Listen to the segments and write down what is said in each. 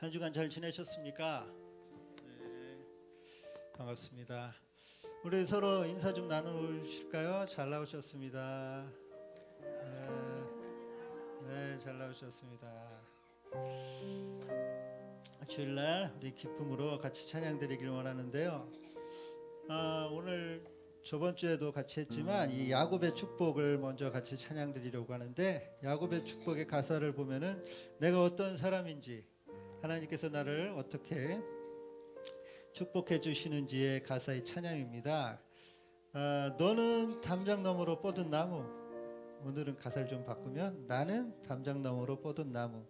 한 주간 잘 지내셨습니까? 네, 반갑습니다. 우리 서로 인사 좀 나누실까요? 잘 나오셨습니다. 네, 잘 나오셨습니다. 주일날 우리 기쁨으로 같이 찬양드리길 원하는데요. 오늘 저번 주에도 같이 했지만 이 야곱의 축복을 먼저 같이 찬양드리려고 하는데, 야곱의 축복의 가사를 보면은 내가 어떤 사람인지, 하나님께서 나를 어떻게 축복해 주시는지의 가사의 찬양입니다. 너는 담장 너머로 뻗은 나무. 오늘은 가사를 좀 바꾸면 나는 담장 너머로 뻗은 나무,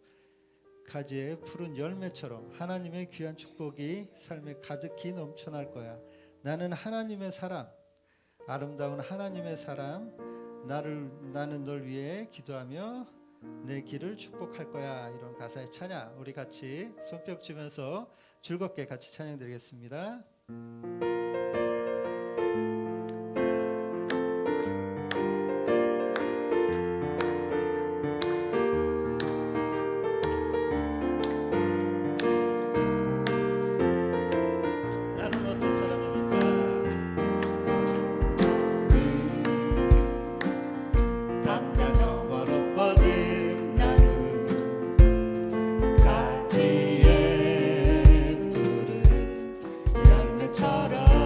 가지에 푸른 열매처럼 하나님의 귀한 축복이 삶에 가득히 넘쳐날 거야. 나는 하나님의 사람, 아름다운 하나님의 사람, 나는 널 위해 기도하며 내 길을 축복할 거야. 이런 가사의 찬양, 우리 같이 손뼉 치면서 즐겁게 같이 찬양 드리겠습니다. 가지에 푸른 열매처럼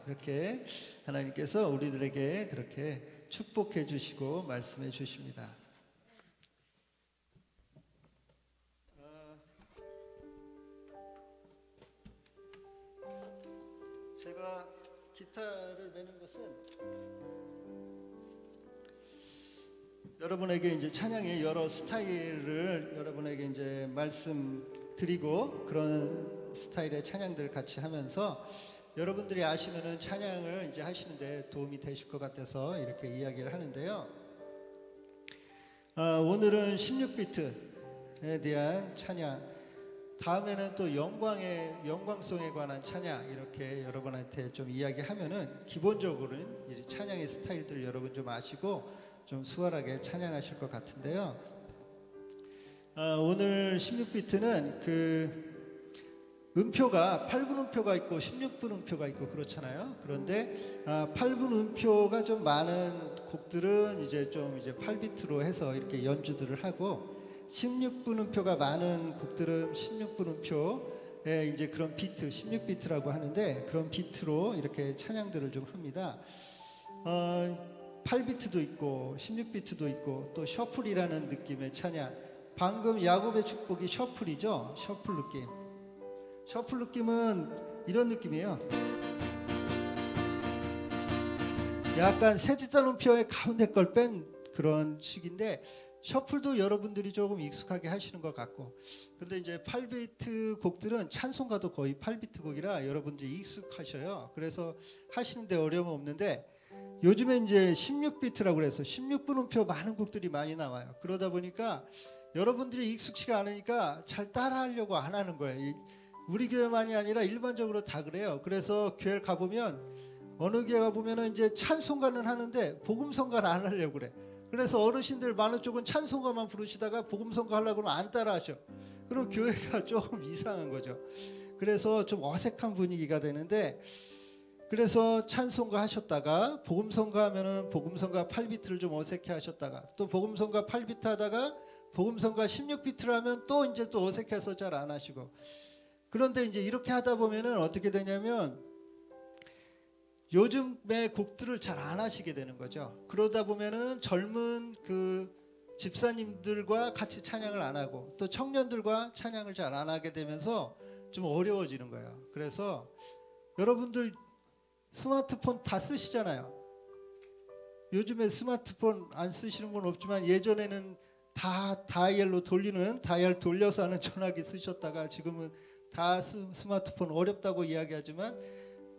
이렇게 하나님께서 우리들에게 그렇게 축복해 주시고 말씀해 주십니다. 제가 기타를 매는 것은 여러분에게 이제 찬양의 여러 스타일을 여러분에게 이제 말씀드리고 그런 스타일의 찬양들 같이 하면서 여러분들이 아시면은 찬양을 이제 하시는데 도움이 되실 것 같아서 이렇게 이야기를 하는데요. 오늘은 16비트에 대한 찬양, 다음에는 또 영광송에 관한 찬양 이렇게 여러분한테 좀 이야기하면은 기본적으로는 이 찬양의 스타일들 여러분 좀 아시고 좀 수월하게 찬양하실 것 같은데요. 오늘 16비트는 그 음표가 8분 음표가 있고 16분 음표가 있고 그렇잖아요. 그런데 8분 음표가 좀 많은 곡들은 이제 8비트로 해서 이렇게 연주들을 하고 16분 음표가 많은 곡들은 16분 음표에 이제 그런 비트 16비트라고 하는데 그런 비트로 이렇게 찬양들을 좀 합니다. 8비트도 있고 16비트도 있고 또 셔플이라는 느낌의 찬양. 방금 야곱의 축복이 셔플이죠. 셔플 느낌. 셔플 느낌은 이런 느낌이에요. 약간 세 뒷단 음표의 가운데 걸 뺀 그런 식인데 셔플도 여러분들이 조금 익숙하게 하시는 것 같고, 근데 이제 8비트 곡들은 찬송가도 거의 8비트 곡이라 여러분들이 익숙하셔요. 그래서 하시는데 어려움은 없는데 요즘에 이제 16비트라고 그래서 16분 음표 많은 곡들이 많이 나와요. 그러다 보니까 여러분들이 익숙치가 않으니까 잘 따라하려고 안 하는 거예요. 우리 교회만이 아니라 일반적으로 다 그래요. 그래서 교회를 가보면 어느 교회 가보면은 이제 찬송가는 하는데 복음성가는 안 하려고 그래. 그래서 어르신들 많은 쪽은 찬송가만 부르시다가 복음성가 하려고 하면 안 따라하셔. 그럼 교회가 조금 이상한 거죠. 그래서 좀 어색한 분위기가 되는데, 그래서 찬송가 하셨다가 복음성가 하면은 복음성가 8비트를 좀 어색해 하셨다가 또 복음성가 8비트 하다가 복음성가 16비트를 하면 또 이제 또 어색해서 잘 안 하시고, 그런데 이제 이렇게 하다 보면은 어떻게 되냐면 요즘의 곡들을 잘 안 하시게 되는 거죠. 그러다 보면은 젊은 그 집사님들과 같이 찬양을 안 하고 또 청년들과 찬양을 잘 안 하게 되면서 좀 어려워지는 거예요. 그래서 여러분들 스마트폰 다 쓰시잖아요. 요즘에 스마트폰 안 쓰시는 분 없지만 예전에는 다 다이얼로 돌리는, 다이얼 돌려서 하는 전화기 쓰셨다가 지금은 다 스마트폰 어렵다고 이야기하지만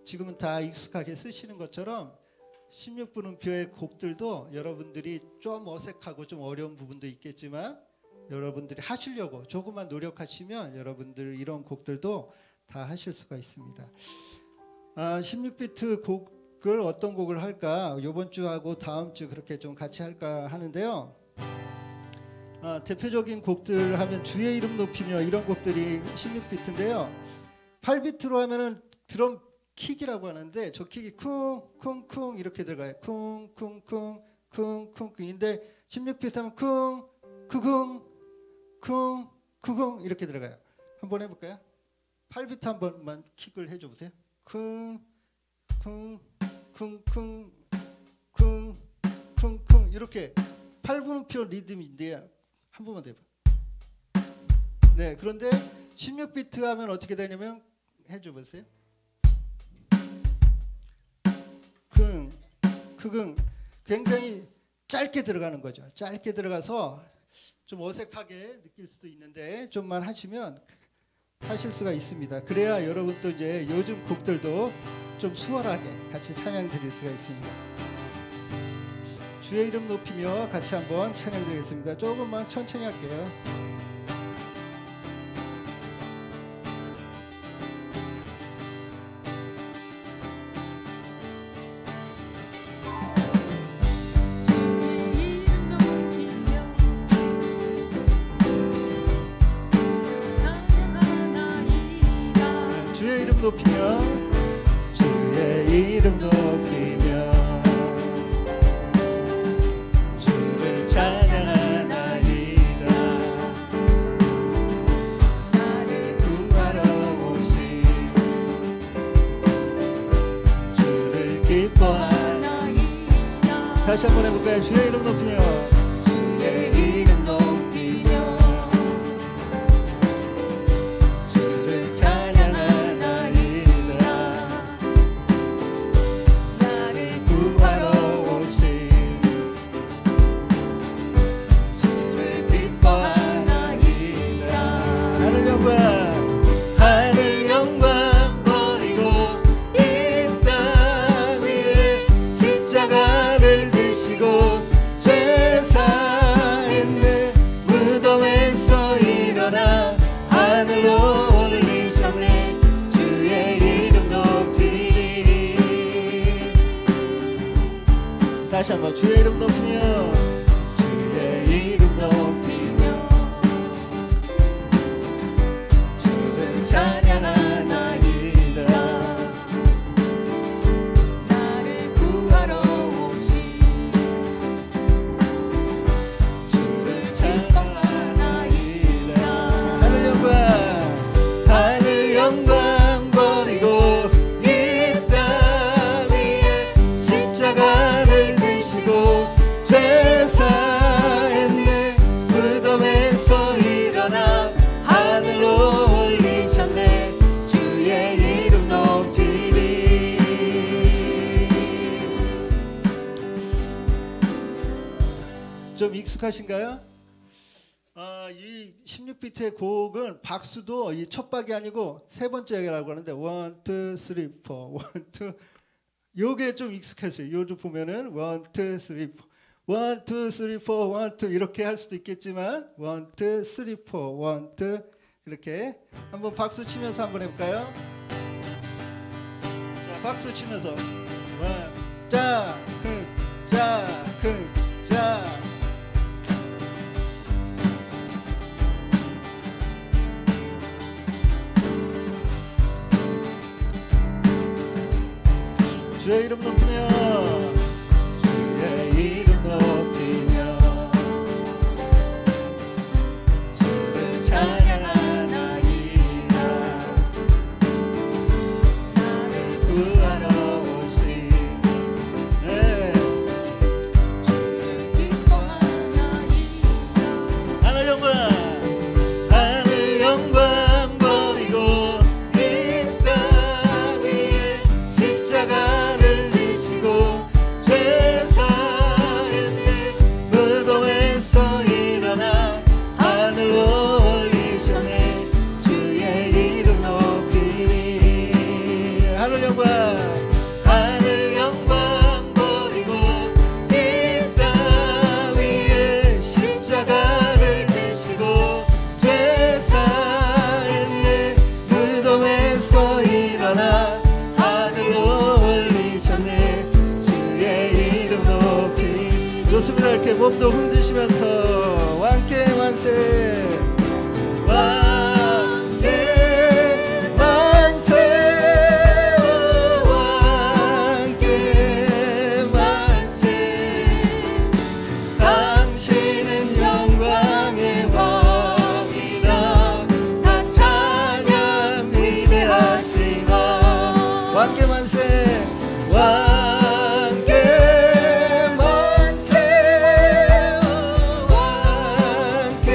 지금은 다 익숙하게 쓰시는 것처럼 16분 음표의 곡들도 여러분들이 좀 어색하고 좀 어려운 부분도 있겠지만 여러분들이 하시려고 조금만 노력하시면 여러분들 이런 곡들도 다 하실 수가 있습니다. 16비트 곡을 어떤 곡을 할까, 이번 주하고 다음 주 그렇게 좀 같이 할까 하는데요. 대표적인 곡들 하면 주의 이름 높이며 이런 곡들이 16비트인데요. 8비트로 하면은 드럼 킥이라고 하는데 저 킥이 쿵쿵쿵 이렇게 들어가요. 쿵쿵쿵 쿵쿵쿵인데 16비트 하면 쿵 크쿵 쿵 크쿵 이렇게 들어가요. 한번 해볼까요? 8비트 한 번만 킥을 해줘 보세요. 쿵 쿵 쿵 쿵 쿵 쿵 쿵 이렇게 8분음표 리듬인데요. 한 번만 더 해봐. 네, 그런데 16비트 하면 어떻게 되냐면 해줘 보세요. 쿵 크쿵 굉장히 짧게 들어가는 거죠. 짧게 들어가서 좀 어색하게 느낄 수도 있는데 좀만 하시면 하실 수가 있습니다. 그래야 여러분 또 이제 요즘 곡들도 좀 수월하게 같이 찬양 드릴 수가 있습니다. 주의 이름 높이며 같이 한번 찬양 드리겠습니다. 조금만 천천히 할게요. 주의 이름 높이며 주의 이름 높이며 주를 찬양하나이다. 다시 한번 해볼까요? 주의 이름 높이며 주의 이름 높이며 주를 찬양하나이다. 나를 구하러 오신 주를 기뻐하나이다. 하늘 영광 버리고 이 땅 위에 십자가를 지시고 죄 사했네. 무덤에서 일어나 하늘로 올리셨네. 주의 이름 높이리. 다시 한번 주의 이름 높이며 주의 이름 높이며 주를 찬양하나이다. 나를 구하러 오신 주를 찬양하나이다. 하늘 영광 버리고 이 땅 위에 십자가를 지시고 죄 사했네. 무덤에서 일어나 하늘로 올리셨네. 주의 이름 높이리. 좀 익숙하신가요? 이 16비트의 곡은 박수도 이 첫 박이 아니고 세 번째라고 하는데 1, 2, 3, 4, 1, 2 요게 좀 익숙했어요. 요즘 보면은 1, 2, 3, 4 1, 2, 3, 4, 1, 2 이렇게 할 수도 있겠지만 1, 2, 3, 4, 1, 2 이렇게 한번 박수 치면서 한번 해볼까요? 자, 박수 치면서 자, 자, 자. 주의 이름 높이며 주의 이름 높이며 주를 찬양하나이다. 나를 구하러 오신 주를 기뻐하나이다. 하늘 영광 버리고 이 땅 위에 십자가를 지시고 죄 사했네. 무덤에서 일어나 하늘로 올리셨네. 주의 이름 높이리. 하늘 영광 버리고 이 땅 위에 십자가를 지시고 죄 사했네. 무덤에서 일어나 하늘로 올리셨네. 주의 이름 높이리. 좋습니다. 이렇게 몸도 흔드시면서 함께 만세 왕께 만세 왕께 만세. 당신은 영광의 왕이라 다 찬양 위대하시나. 왕께 만세 왕께 만세 왕께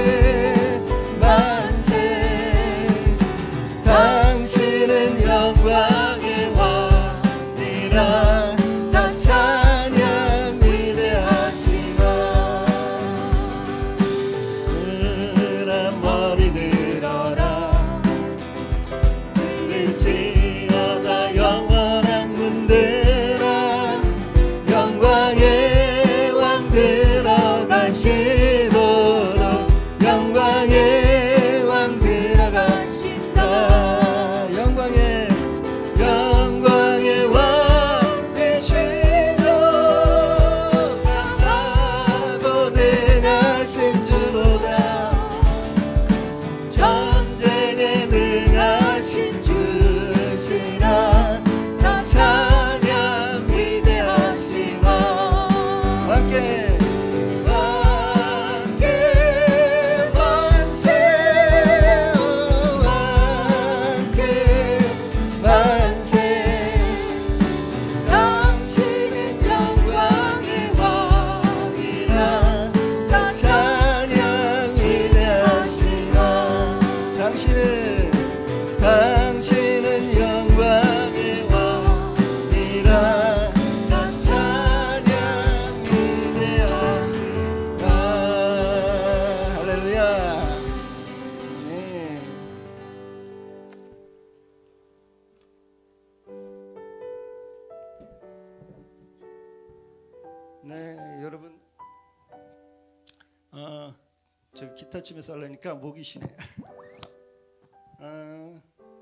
저 기타 치면서 하려니까 목이 쉬네.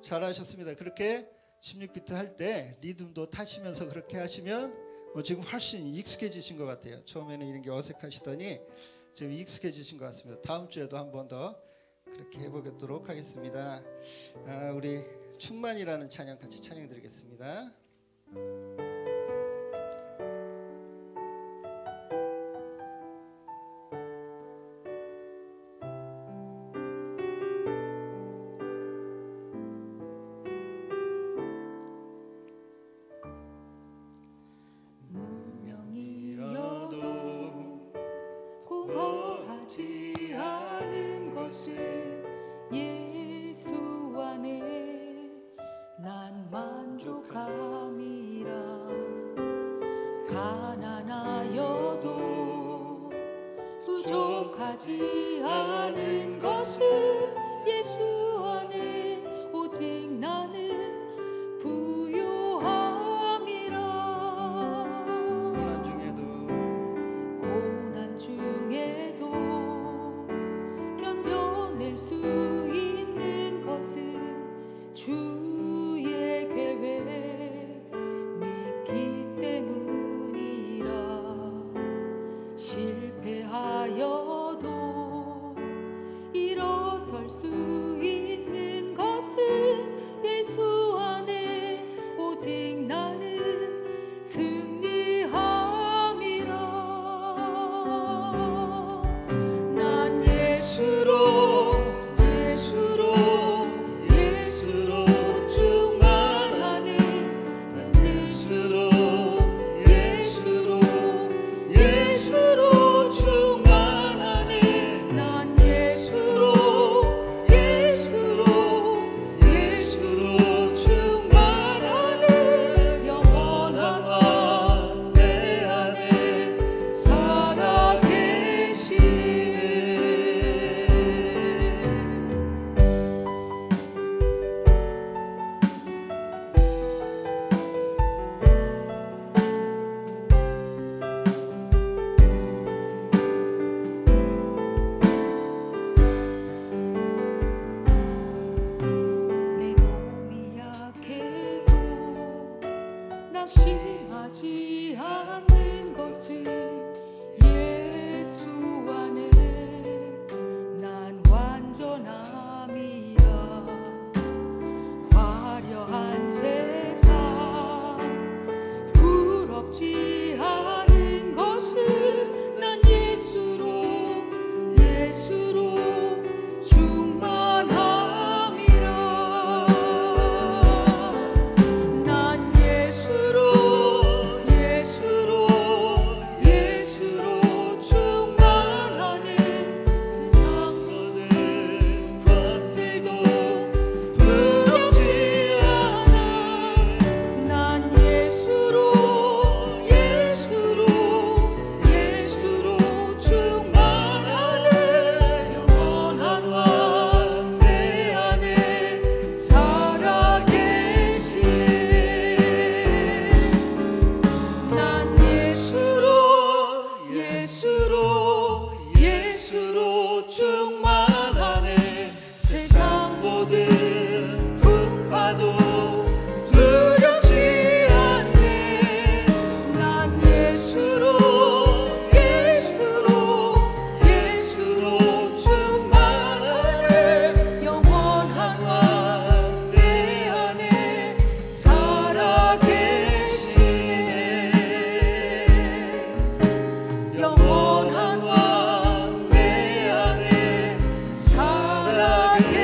잘하셨습니다. 그렇게 16비트 할 때 리듬도 타시면서 그렇게 하시면 지금 훨씬 익숙해지신 것 같아요. 처음에는 이런 게 어색하시더니 지금 익숙해지신 것 같습니다. 다음 주에도 한 번 더 그렇게 해보도록 하겠습니다. 우리 충만이라는 찬양 같이 찬양 드리겠습니다. 공허하지 않은 것은 예수 안에 난 만족함이라. 가난하여도 부족하지 않은 것은 예수 안에 오직 나는 부요함이라. 고난 중에도 견뎌낼 수 있는 것은 주의 계획 믿기 때문이라. 실패하여도 일어설 수 있는 것은 예수 안에 오직 나는 승리함이라. 난 예수로 충만하네. 난 예수로 충만하네. 난 예수로 충만하네. 영원한 내 안에 살아계시네. 내 몸이 약해도 낙심하지 않는 것은 예수 안에 난 완전함이라. 화려한 세상 부럽지 않은 것은 난 예수로 충만함이라. 난 예수로 충만하네. 세상 모든 것들도 부럽지 않아. 난 예수로 충만하네. 영원한 내 안에 살아계시네. 난 예수로 충만하네. 세상 모든 풍파도 두렵지 않네. 난 예수로 충만하네. 영원한 내 안에 살아계시네. 영원한 내 안에 살아계시네.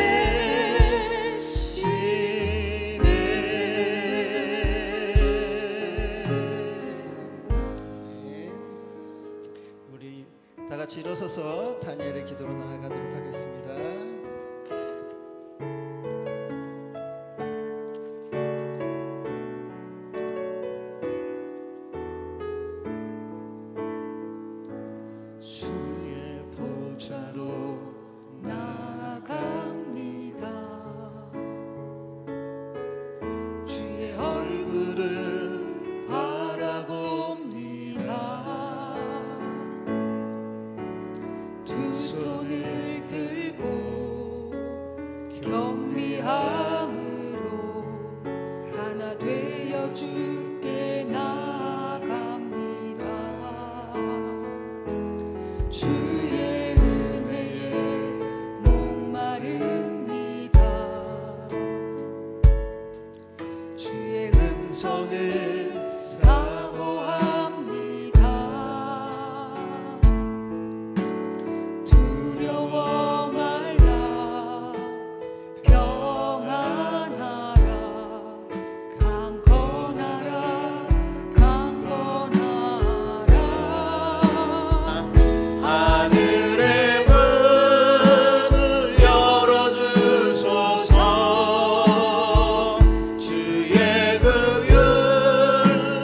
우리 다 같이 일어서서 다니엘의 기도로 나아가도록 하겠습니다. 주의 보좌로 나아갑니다. 주의 얼굴을 바라봅니다. 두 손을 주의 은혜에 목마릅니다. 주의 음성을 사모합니다. 두려워 말라 평안하라 강건하라 강건하라. 하늘의 문을 열어주소서. 주의 긍휼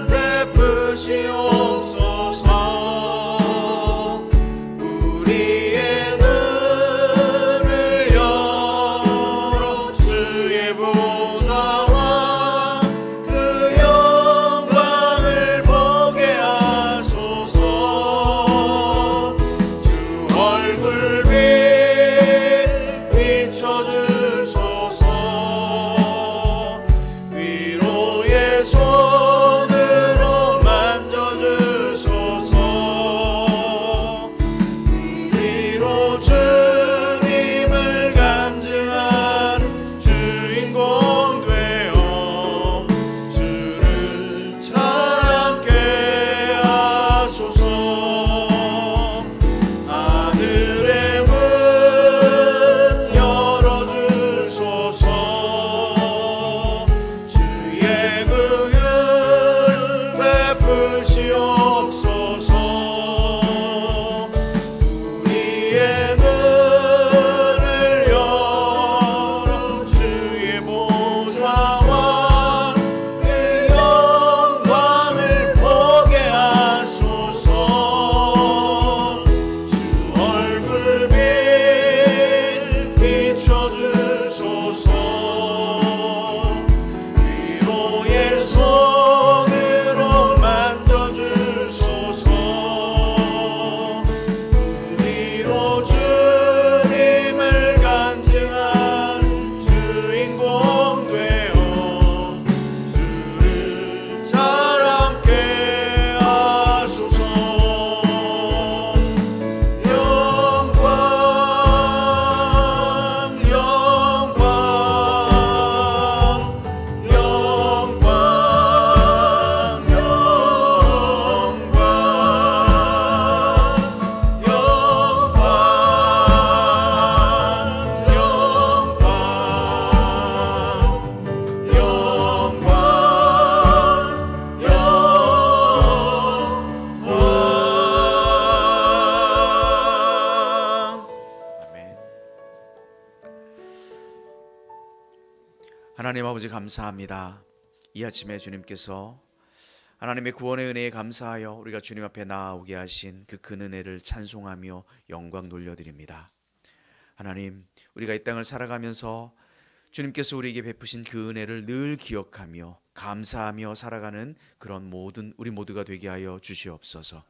베푸시옵소서. 우리의 눈을 열어 주의 보좌와 그 영광을 보게 하소서. 주 얼굴빛 비춰주소서. 위로의 손으로 만져주소서. 우리로 주님을 간증하는 주인공 되어 주를 찬양케 하소서. 하늘의 문 열어주소서. 주의 긍휼 베푸시옵소서. 우리의 눈을 열어 주의 보좌와 그 영광을 보게 하소서. 주 얼굴빛 비춰주소서. 위로의 손으로 만져주소서. 우리로 주님을 간증하는 주인공 되어 주를 자랑케 하소서. 영광 영광 영광 아멘. 하나님 아버지 감사합니다. 이 아침에 주님께서 하나님의 구원의 은혜에 감사하여 우리가 주님 앞에 나아오게 하신 그 큰 은혜를 찬송하며 영광 돌려드립니다. 하나님, 우리가 이 땅을 살아가면서 주님께서 우리에게 베푸신 그 은혜를 늘 기억하며 감사하며 살아가는 그런 모든 우리 모두가 되게 하여 주시옵소서.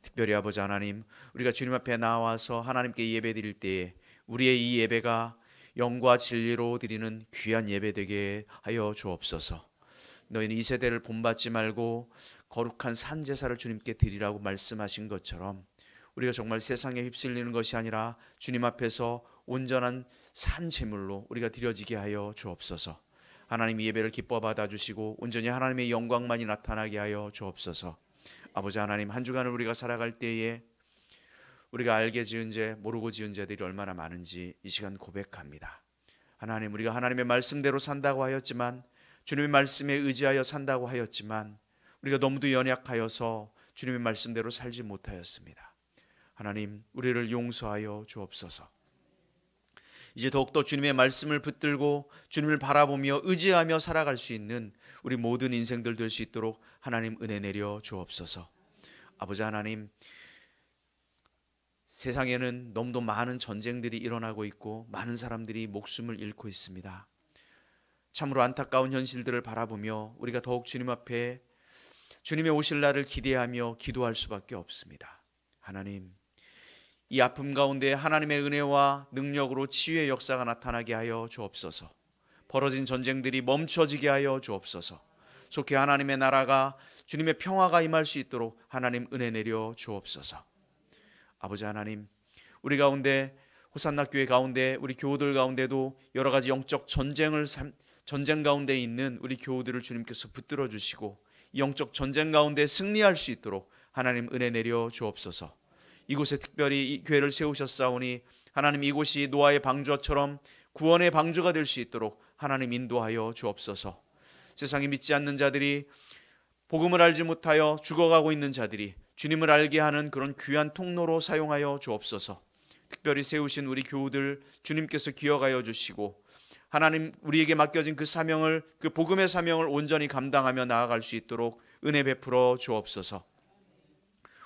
특별히 아버지 하나님, 우리가 주님 앞에 나와서 하나님께 예배 드릴 때에 우리의 이 예배가 영과 진리로 드리는 귀한 예배 되게 하여 주옵소서. 너희는 이 세대를 본받지 말고 거룩한 산 제사를 주님께 드리라고 말씀하신 것처럼 우리가 정말 세상에 휩쓸리는 것이 아니라 주님 앞에서 온전한 산 제물로 우리가 드려지게 하여 주옵소서. 하나님 이 예배를 기뻐 받아주시고 온전히 하나님의 영광만이 나타나게 하여 주옵소서. 아버지 하나님, 한 주간을 우리가 살아갈 때에 우리가 알게 지은 죄, 모르고 지은 죄들이 얼마나 많은지 이 시간 고백합니다. 하나님, 우리가 하나님의 말씀대로 산다고 하였지만, 주님의 말씀에 의지하여 산다고 하였지만 우리가 너무도 연약하여서 주님의 말씀대로 살지 못하였습니다. 하나님, 우리를 용서하여 주옵소서. 이제 더욱더 주님의 말씀을 붙들고 주님을 바라보며 의지하며 살아갈 수 있는 우리 모든 인생들 될 수 있도록 하나님 은혜 내려 주옵소서. 아버지 하나님, 세상에는 너무도 많은 전쟁들이 일어나고 있고 많은 사람들이 목숨을 잃고 있습니다. 참으로 안타까운 현실들을 바라보며 우리가 더욱 주님 앞에 주님의 오실 날을 기대하며 기도할 수밖에 없습니다. 하나님, 이 아픔 가운데 하나님의 은혜와 능력으로 치유의 역사가 나타나게 하여 주옵소서. 벌어진 전쟁들이 멈춰지게 하여 주옵소서. 속히 하나님의 나라가, 주님의 평화가 임할 수 있도록 하나님 은혜 내려 주옵소서. 아버지 하나님, 우리 가운데 호산나 교회 가운데 우리 교우들 가운데도 여러 가지 영적 전쟁 가운데 있는 우리 교우들을 주님께서 붙들어 주시고 영적 전쟁 가운데 승리할 수 있도록 하나님 은혜 내려 주옵소서. 이곳에 특별히 이 교회를 세우셨사오니 하나님 이곳이 노아의 방주처럼 구원의 방주가 될 수 있도록 하나님 인도하여 주옵소서. 세상에 믿지 않는 자들이, 복음을 알지 못하여 죽어가고 있는 자들이 주님을 알게 하는 그런 귀한 통로로 사용하여 주옵소서. 특별히 세우신 우리 교우들 주님께서 기억하여 주시고 하나님 우리에게 맡겨진 그 사명을, 그 복음의 사명을 온전히 감당하며 나아갈 수 있도록 은혜 베풀어 주옵소서.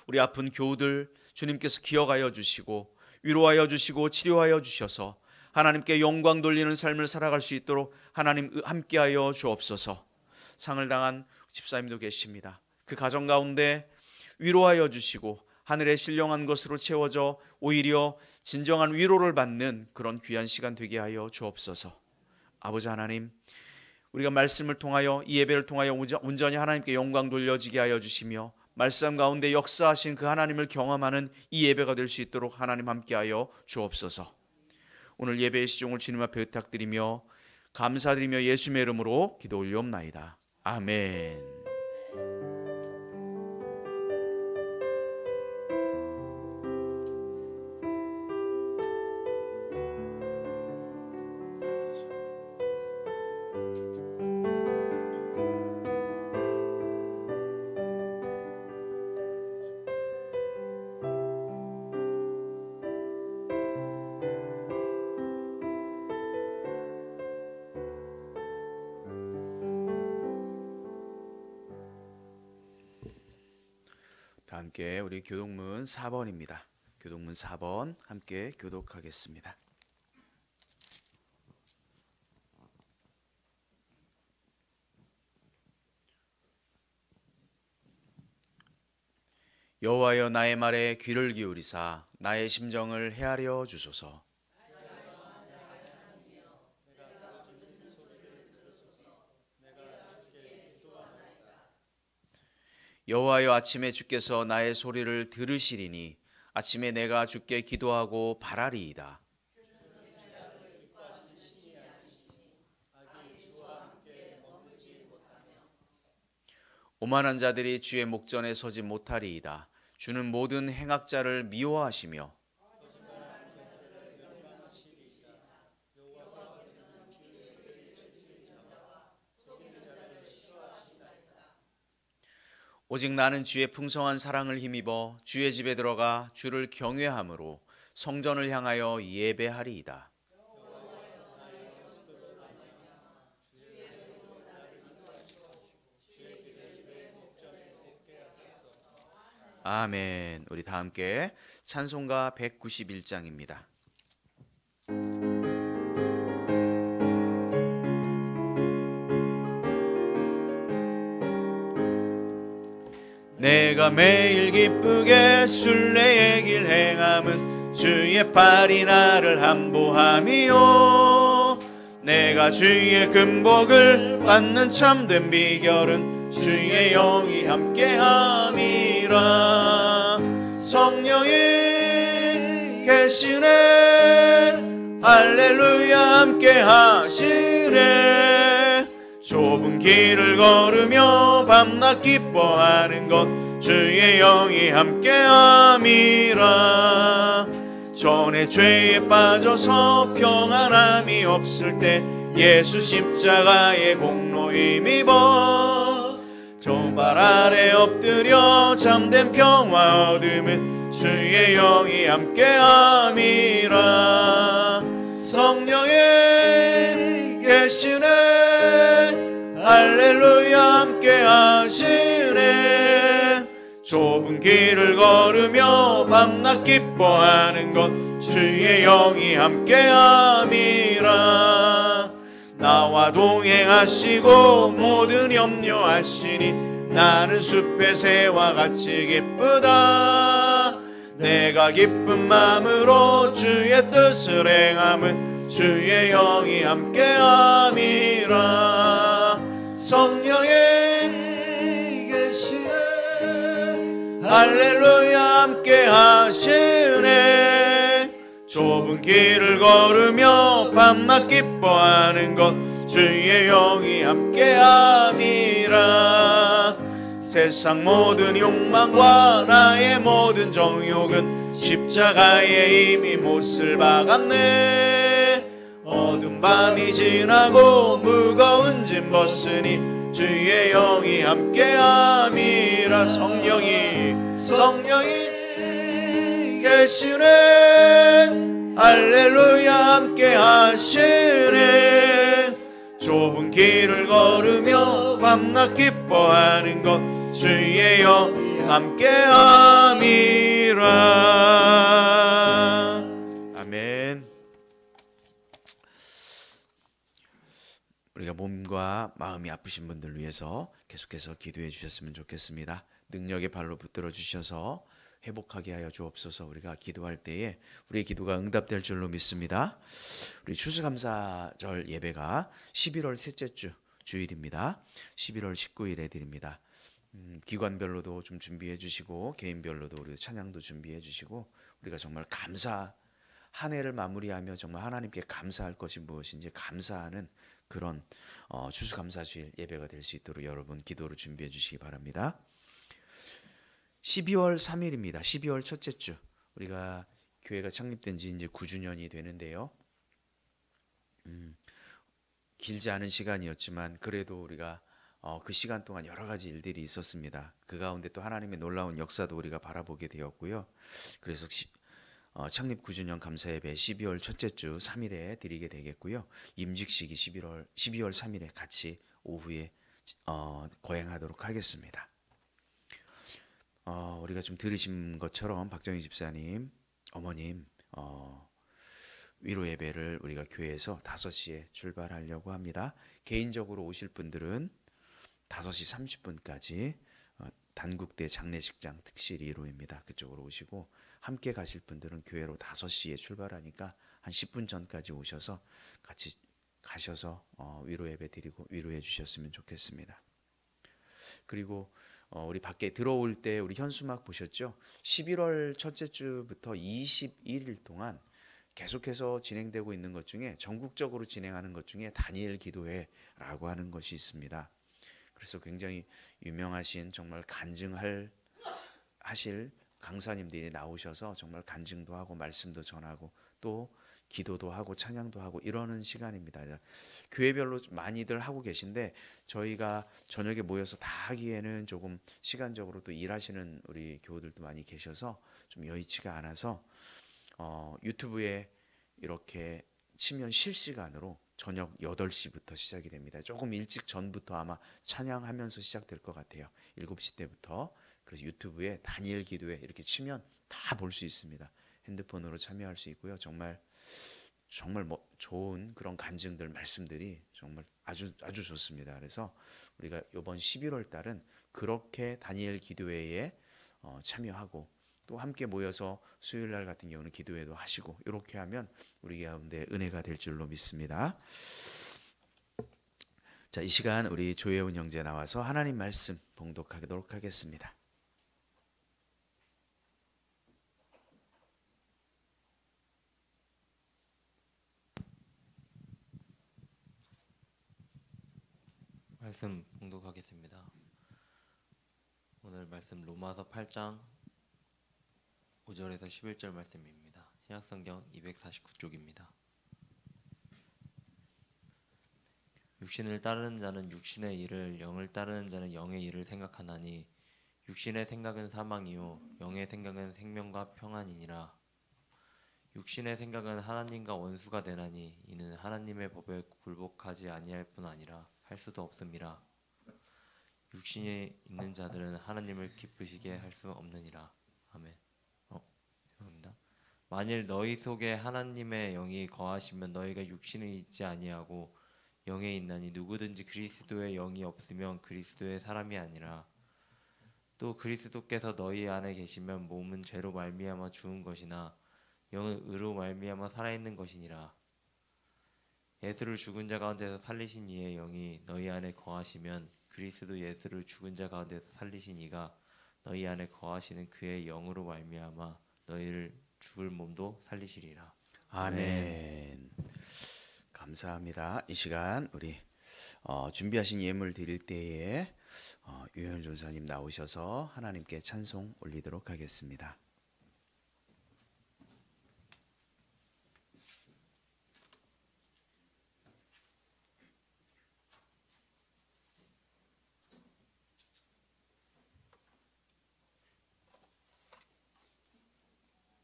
우리 아픈 교우들 주님께서 기억하여 주시고 위로하여 주시고 치료하여 주셔서 하나님께 영광 돌리는 삶을 살아갈 수 있도록 하나님 함께하여 주옵소서. 상을 당한 집사님도 계십니다. 그 가정 가운데 위로하여 주시고 하늘의 신령한 것으로 채워져 오히려 진정한 위로를 받는 그런 귀한 시간 되게 하여 주옵소서. 아버지 하나님, 우리가 말씀을 통하여 이 예배를 통하여 온전히 하나님께 영광 돌려지게 하여 주시며 말씀 가운데 역사하신 그 하나님을 경험하는 이 예배가 될 수 있도록 하나님 함께하여 주옵소서. 오늘 예배의 시종을 주님 앞에 부탁드리며 감사드리며 예수님의 이름으로 기도 올리옵나이다. 아멘. 함께 우리 교독문 4번입니다. 교독문 4번 함께 교독하겠습니다. 여호와여 나의 말에 귀를 기울이사 나의 심정을 헤아려 주소서. 여호와여 아침에 주께서 나의 소리를 들으시리니 아침에 내가 주께 기도하고 바라리이다. 오만한 자들이 주의 목전에 서지 못하리이다. 주는 모든 행악자를 미워하시며 오직 나는 주의 풍성한 사랑을 힘입어 주의 집에 들어가 주를 경외함으로 성전을 향하여 예배하리이다. 아멘. 우리 다 함께 찬송가 191장입니다. 내가 매일 기쁘게 순례의 길 행함은 주의 팔이 나를 함보함이요. 내가 주의 금복을 받는 참된 비결은 주의 영이 함께함이라. 성령이 계시네 할렐루야 함께하시네. 좁은 길을 걸으며 밤낮 기뻐하는 것 주의 영이 함께함이라. 전에 죄에 빠져서 평안함이 없을 때 예수 십자가의 공로 힘입어 저 발 아래 엎드려 참된 평화 얻음은 주의 영이 함께함이라. 성령이 계시네 할렐루야 함께하시네. 좁은 길을 걸으며 밤낮 기뻐하는 것 주의 영이 함께함이라. 나와 동행하시고 모든 염려하시니 나는 숲의 새와 같이 기쁘다. 내가 기쁜 마음으로 주의 뜻을 행함은 주의 영이 함께함이라. 성령이 계시네 할렐루야 함께하시네. 좁은 길을 걸으며 밤낮 기뻐하는 것 주의 영이 함께함이라. 세상 모든 욕망과 나의 모든 정욕은 십자가에 이미 못을 박았네. 어두운 밤이 지나고 무거운 짐 벗으니 주의 영이 함께함이라. 성령이 계시네. 할렐루야 함께 하시네. 좁은 길을 걸으며 밤낮 기뻐하는 것 주의 영 함께 함이라. 아멘. 우리가 몸과 마음이 아프신 분들 위해서 계속해서 기도해 주셨으면 좋겠습니다. 능력의 발로 붙들어 주셔서 회복하게 하여 주옵소서. 우리가 기도할 때에 우리의 기도가 응답될 줄로 믿습니다. 우리 추수감사절 예배가 11월 셋째 주 주일입니다. 11월 19일에 드립니다. 기관별로도 좀 준비해 주시고 개인별로도 우리 찬양도 준비해 주시고 우리가 정말 한 해를 마무리하며 정말 하나님께 감사할 것이 무엇인지 감사하는 그런 추수감사주일 예배가 될 수 있도록 여러분 기도로 준비해 주시기 바랍니다. 12월 3일입니다. 12월 첫째 주. 우리가 교회가 창립된 지 이제 9주년이 되는데요. 길지 않은 시간이었지만 그래도 우리가 그 시간 동안 여러 가지 일들이 있었습니다. 그 가운데 또 하나님의 놀라운 역사도 우리가 바라보게 되었고요. 그래서 창립 9주년 감사예배 12월 첫째 주 3일에 드리게 되겠고요. 임직식이 12월 3일에 같이 오후에 거행하도록 하겠습니다. 우리가 좀 들으신 것처럼 박정희 집사님 어머님 위로 예배를 우리가 교회에서 5시에 출발하려고 합니다. 개인적으로 오실 분들은 5시 30분까지 단국대 장례식장 특실 1호입니다. 그쪽으로 오시고 함께 가실 분들은 교회로 5시에 출발하니까 한 10분 전까지 오셔서 같이 가셔서 위로 예배 드리고 위로해 주셨으면 좋겠습니다. 그리고 우리 밖에 들어올 때 우리 현수막 보셨죠? 11월 첫째 주부터 21일 동안 계속해서 진행되고 있는 것 중에 전국적으로 진행하는 것 중에 다니엘 기도회라고 하는 것이 있습니다. 그래서 굉장히 유명하신 정말 하실 강사님들이 나오셔서 정말 간증도 하고 말씀도 전하고 또 기도도 하고 찬양도 하고 이러는 시간입니다. 교회별로 많이들 하고 계신데 저희가 저녁에 모여서 다 하기에는 조금 시간적으로 또 일하시는 우리 교우들도 많이 계셔서 좀 여의치가 않아서 유튜브에 이렇게 치면 실시간으로 저녁 8시부터 시작이 됩니다. 조금 일찍 전부터 아마 찬양하면서 시작될 것 같아요. 7시 때부터. 그래서 유튜브에 다니엘 기도회 이렇게 치면 다 볼 수 있습니다. 핸드폰으로 참여할 수 있고요. 정말 좋은 그런 간증들 말씀들이 정말 아주 좋습니다. 그래서 우리가 이번 11월 달은 그렇게 다니엘 기도회에 참여하고 또 함께 모여서 수요일 날 같은 경우는 기도회도 하시고 이렇게 하면 우리 가운데 은혜가 될 줄로 믿습니다. 자, 이 시간 우리 조혜훈 형제 나와서 하나님 말씀 봉독하도록 하겠습니다. 말씀 봉독하겠습니다. 오늘 말씀 로마서 8장 5절에서 11절 말씀입니다. 신약성경 249쪽입니다. 육신을 따르는 자는 육신의 일을, 영을 따르는 자는 영의 일을 생각하나니 육신의 생각은 사망이요 영의 생각은 생명과 평안이니라. 육신의 생각은 하나님과 원수가 되나니 이는 하나님의 법에 굴복하지 아니할 뿐 아니라 할 수도 없음이라. 육신에 있는 자들은 하나님을 기쁘시게 할 수 없느니라. 아멘. 죄송합니다. 만일 너희 속에 하나님의 영이 거하시면 너희가 육신에 있지 아니하고 영에 있나니 누구든지 그리스도의 영이 없으면 그리스도의 사람이 아니라. 또 그리스도께서 너희 안에 계시면 몸은 죄로 말미암아 죽은 것이나 영은 의로 말미암아 살아있는 것이니라. 예수를 죽은 자 가운데서 살리신 이의 영이 너희 안에 거하시면 그리스도 예수를 죽은 자 가운데서 살리신 이가 너희 안에 거하시는 그의 영으로 말미암아 너희를 죽을 몸도 살리시리라. 아멘. 감사합니다. 이 시간 우리 준비하신 예물 드릴 때에 유현 전사님 나오셔서 하나님께 찬송 올리도록 하겠습니다.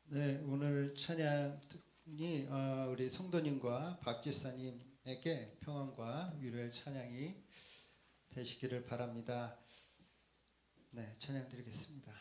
네, 오늘 찬양이 우리 성도님과 박지사님에게 평안과 위로의 찬양이 되시기를 바랍니다. 네, 찬양 드리겠습니다.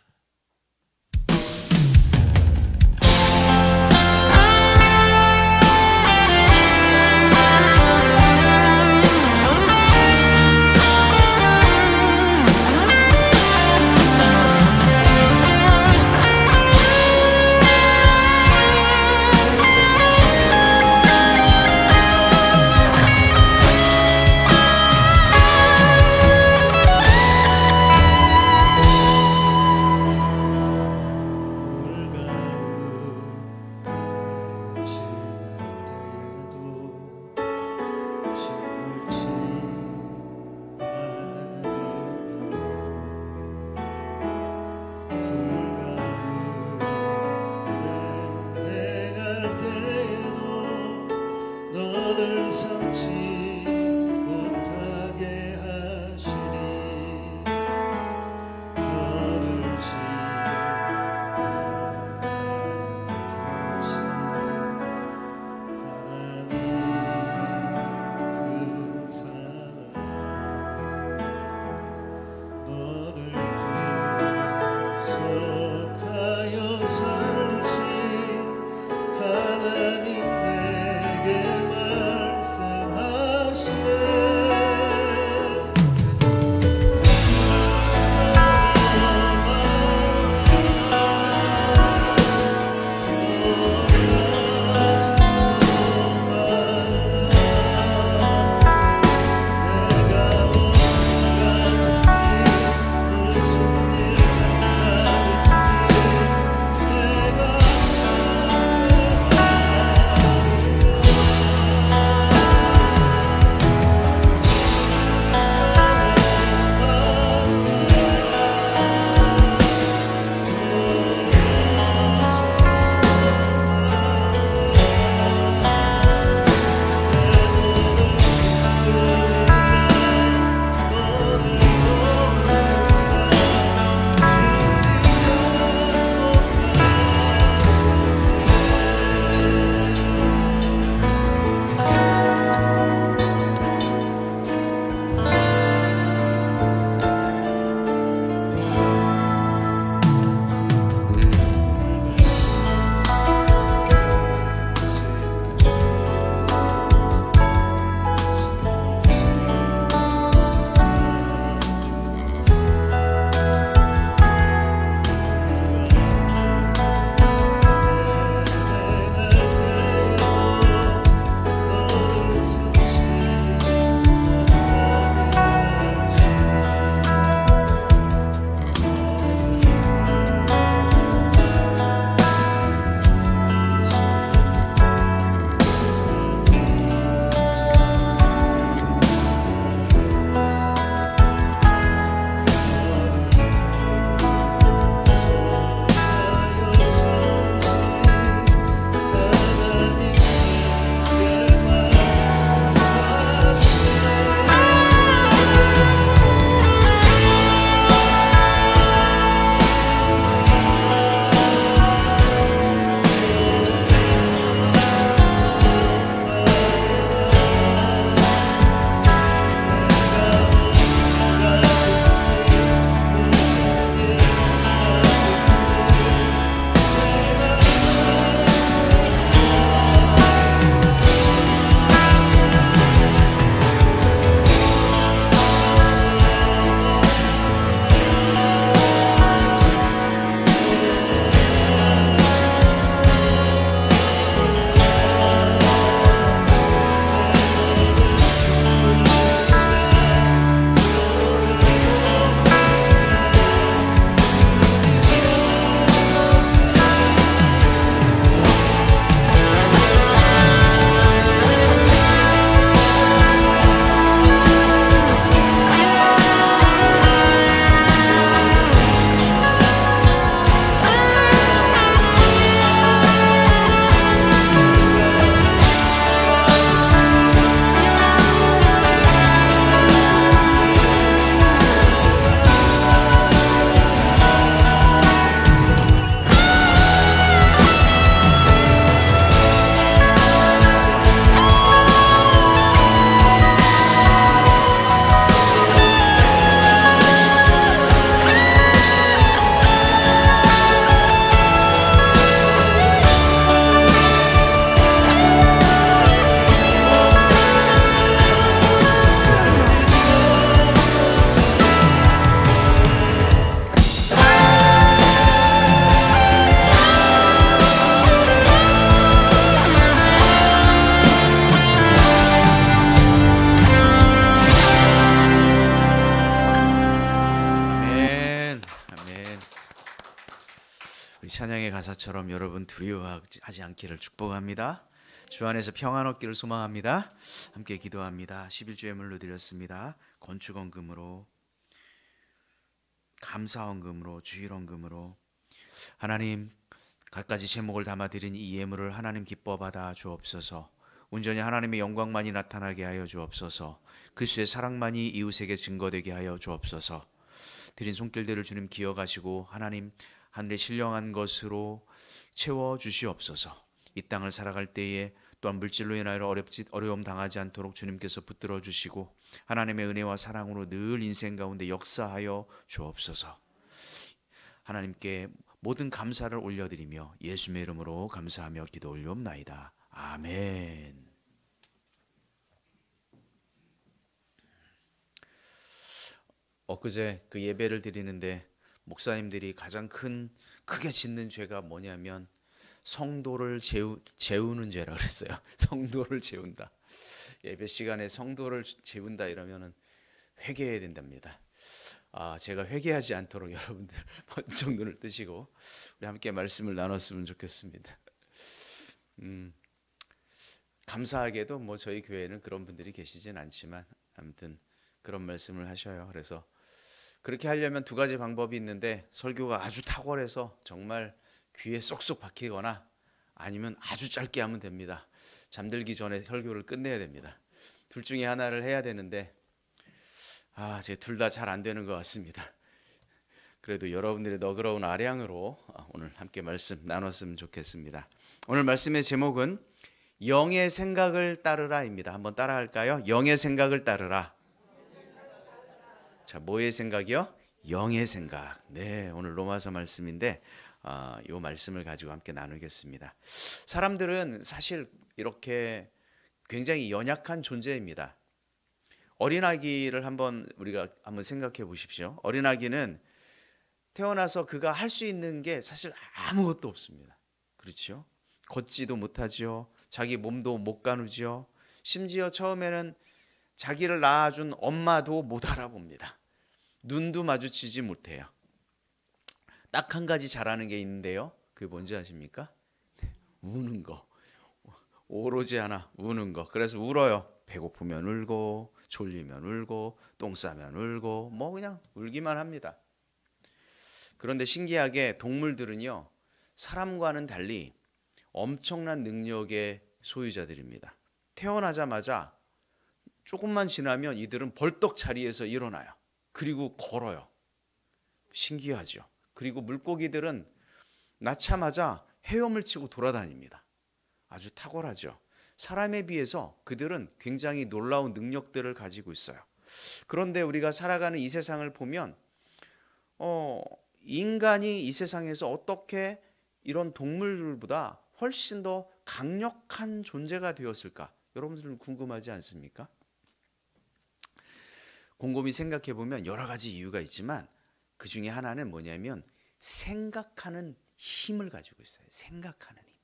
것처럼 여러분 두려워하지 않기를 축복합니다. 주 안에서 평안 얻기를 소망합니다. 함께 기도합니다. 11주 예물로 드렸습니다. 건축원금으로, 감사원금으로, 주일원금으로 하나님 갖가지 제목을 담아드린 이 예물을 하나님 기뻐 받아 주옵소서. 온전히 하나님의 영광만이 나타나게 하여 주옵소서. 그리스도의 사랑만이 이웃에게 증거되게 하여 주옵소서. 드린 손길들을 주님 기억하시고 하나님 하늘에 신령한 것으로 채워 주시옵소서. 이 땅을 살아갈 때에 또한 물질로 인하여 어려움 당하지 않도록 주님께서 붙들어 주시고 하나님의 은혜와 사랑으로 늘 인생 가운데 역사하여 주옵소서. 하나님께 모든 감사를 올려드리며 예수의 이름으로 감사하며 기도 올리옵나이다. 아멘. 엊그제 그 예배를 드리는데 목사님들이 가장 크게 짓는 죄가 뭐냐면 성도를 재우는 죄라 그랬어요. 성도를 재운다. 예배 시간에 성도를 재운다 이러면은 회개해야 된답니다. 제가 회개하지 않도록 여러분들 번쩍 눈을 뜨시고 우리 함께 말씀을 나눴으면 좋겠습니다. 감사하게도 뭐 저희 교회는 그런 분들이 계시진 않지만 아무튼 그런 말씀을 하셔요. 그래서 그렇게 하려면 두 가지 방법이 있는데 설교가 아주 탁월해서 정말 귀에 쏙쏙 박히거나 아니면 아주 짧게 하면 됩니다. 잠들기 전에 설교를 끝내야 됩니다. 둘 중에 하나를 해야 되는데 제 둘 다 잘 안 되는 것 같습니다. 그래도 여러분들의 너그러운 아량으로 오늘 함께 말씀 나눴으면 좋겠습니다. 오늘 말씀의 제목은 영의 생각을 따르라입니다. 한번 따라할까요? 영의 생각을 따르라. 자, 뭐의 생각이요? 영의 생각. 네, 오늘 로마서 말씀인데 이 말씀을 가지고 함께 나누겠습니다. 사람들은 사실 이렇게 굉장히 연약한 존재입니다. 어린아기를 우리가 한번 생각해 보십시오. 어린아기는 태어나서 그가 할 수 있는 게 사실 아무것도 없습니다. 그렇죠? 걷지도 못하죠. 자기 몸도 못 가누죠. 심지어 처음에는 자기를 낳아준 엄마도 못 알아봅니다. 눈도 마주치지 못해요. 딱 한 가지 잘하는 게 있는데요. 그게 뭔지 아십니까? 우는 거. 오로지 하나, 우는 거. 그래서 울어요. 배고프면 울고 졸리면 울고 똥 싸면 울고 뭐 그냥 울기만 합니다. 그런데 신기하게 동물들은요, 사람과는 달리 엄청난 능력의 소유자들입니다. 태어나자마자 조금만 지나면 이들은 벌떡 자리에서 일어나요. 그리고 걸어요. 신기하죠. 그리고 물고기들은 낳자마자 헤엄을 치고 돌아다닙니다. 아주 탁월하죠. 사람에 비해서 그들은 굉장히 놀라운 능력들을 가지고 있어요. 그런데 우리가 살아가는 이 세상을 보면 인간이 이 세상에서 어떻게 이런 동물들보다 훨씬 더 강력한 존재가 되었을까? 여러분들은 궁금하지 않습니까? 곰곰이 생각해 보면 여러 가지 이유가 있지만 그 중에 하나는 뭐냐면 생각하는 힘을 가지고 있어요. 생각하는 힘.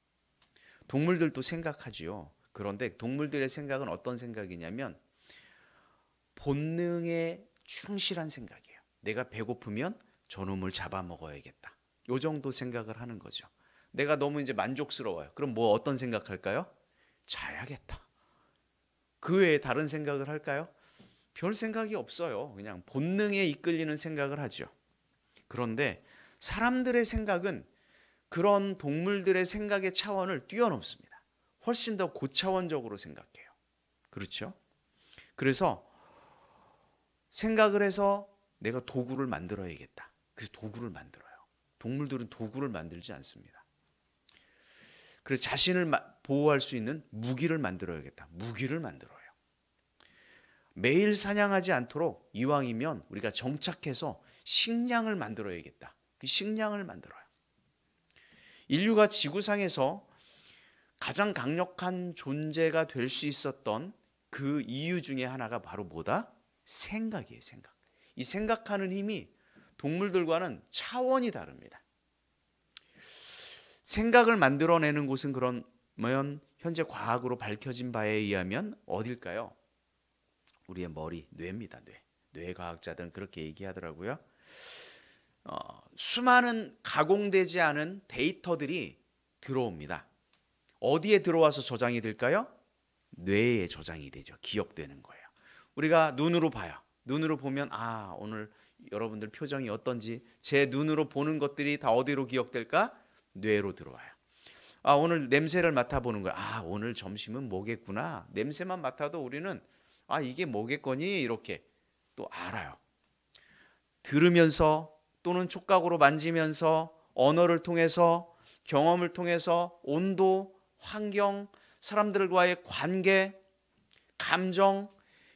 동물들도 생각하지요. 그런데 동물들의 생각은 어떤 생각이냐면 본능에 충실한 생각이에요. 내가 배고프면 저놈을 잡아먹어야겠다. 요 정도 생각을 하는 거죠. 내가 너무 이제 만족스러워요. 그럼 뭐 어떤 생각할까요? 자야겠다. 그 외에 다른 생각을 할까요? 별 생각이 없어요. 그냥 본능에 이끌리는 생각을 하죠. 그런데 사람들의 생각은 그런 동물들의 생각의 차원을 뛰어넘습니다. 훨씬 더 고차원적으로 생각해요. 그렇죠? 그래서 생각을 해서 내가 도구를 만들어야겠다. 그래서 도구를 만들어요. 동물들은 도구를 만들지 않습니다. 그래서 자신을 보호할 수 있는 무기를 만들어야겠다. 무기를 만들어요. 매일 사냥하지 않도록 이왕이면 우리가 정착해서 식량을 만들어야겠다. 그 식량을 만들어요. 인류가 지구상에서 가장 강력한 존재가 될 수 있었던 그 이유 중에 하나가 바로 뭐다? 생각이에요. 생각. 이 생각하는 힘이 동물들과는 차원이 다릅니다. 생각을 만들어내는 곳은 그러면 현재 과학으로 밝혀진 바에 의하면 어딜까요? 우리의 머리, 뇌입니다. 뇌 과학자들은 그렇게 얘기하더라고요. 수많은 가공되지 않은 데이터들이 들어옵니다. 어디에 들어와서 저장이 될까요? 뇌에 저장이 되죠. 기억되는 거예요. 우리가 눈으로 봐요. 눈으로 보면 오늘 여러분들 표정이 어떤지 제 눈으로 보는 것들이 다 어디로 기억될까? 뇌로 들어와요. 오늘 냄새를 맡아보는 거야. 오늘 점심은 뭐겠구나. 냄새만 맡아도 우리는 이게 뭐겠거니 이렇게 또 알아요. 들으면서 또는 촉각으로 만지면서 언어를 통해서 경험을 통해서 온도, 환경, 사람들과의 관계, 감정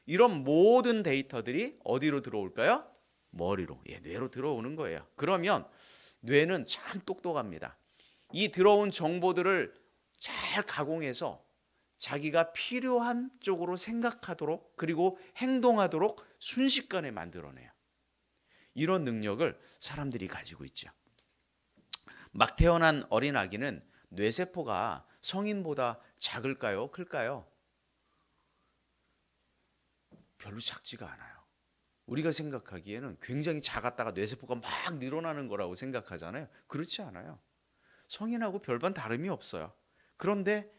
이런 모든 데이터들이 어디로 들어올까요? 머리로, 뇌로 들어오는 거예요. 그러면 뇌는 참 똑똑합니다. 이 들어온 정보들을 잘 가공해서 자기가 필요한 쪽으로 생각하도록 그리고 행동하도록 순식간에 만들어내요. 이런 능력을 사람들이 가지고 있죠. 막 태어난 어린 아기는 뇌세포가 성인보다 작을까요? 클까요? 별로 작지가 않아요. 우리가 생각하기에는 굉장히 작았다가 뇌세포가 막 늘어나는 거라고 생각하잖아요. 그렇지 않아요. 성인하고 별반 다름이 없어요. 그런데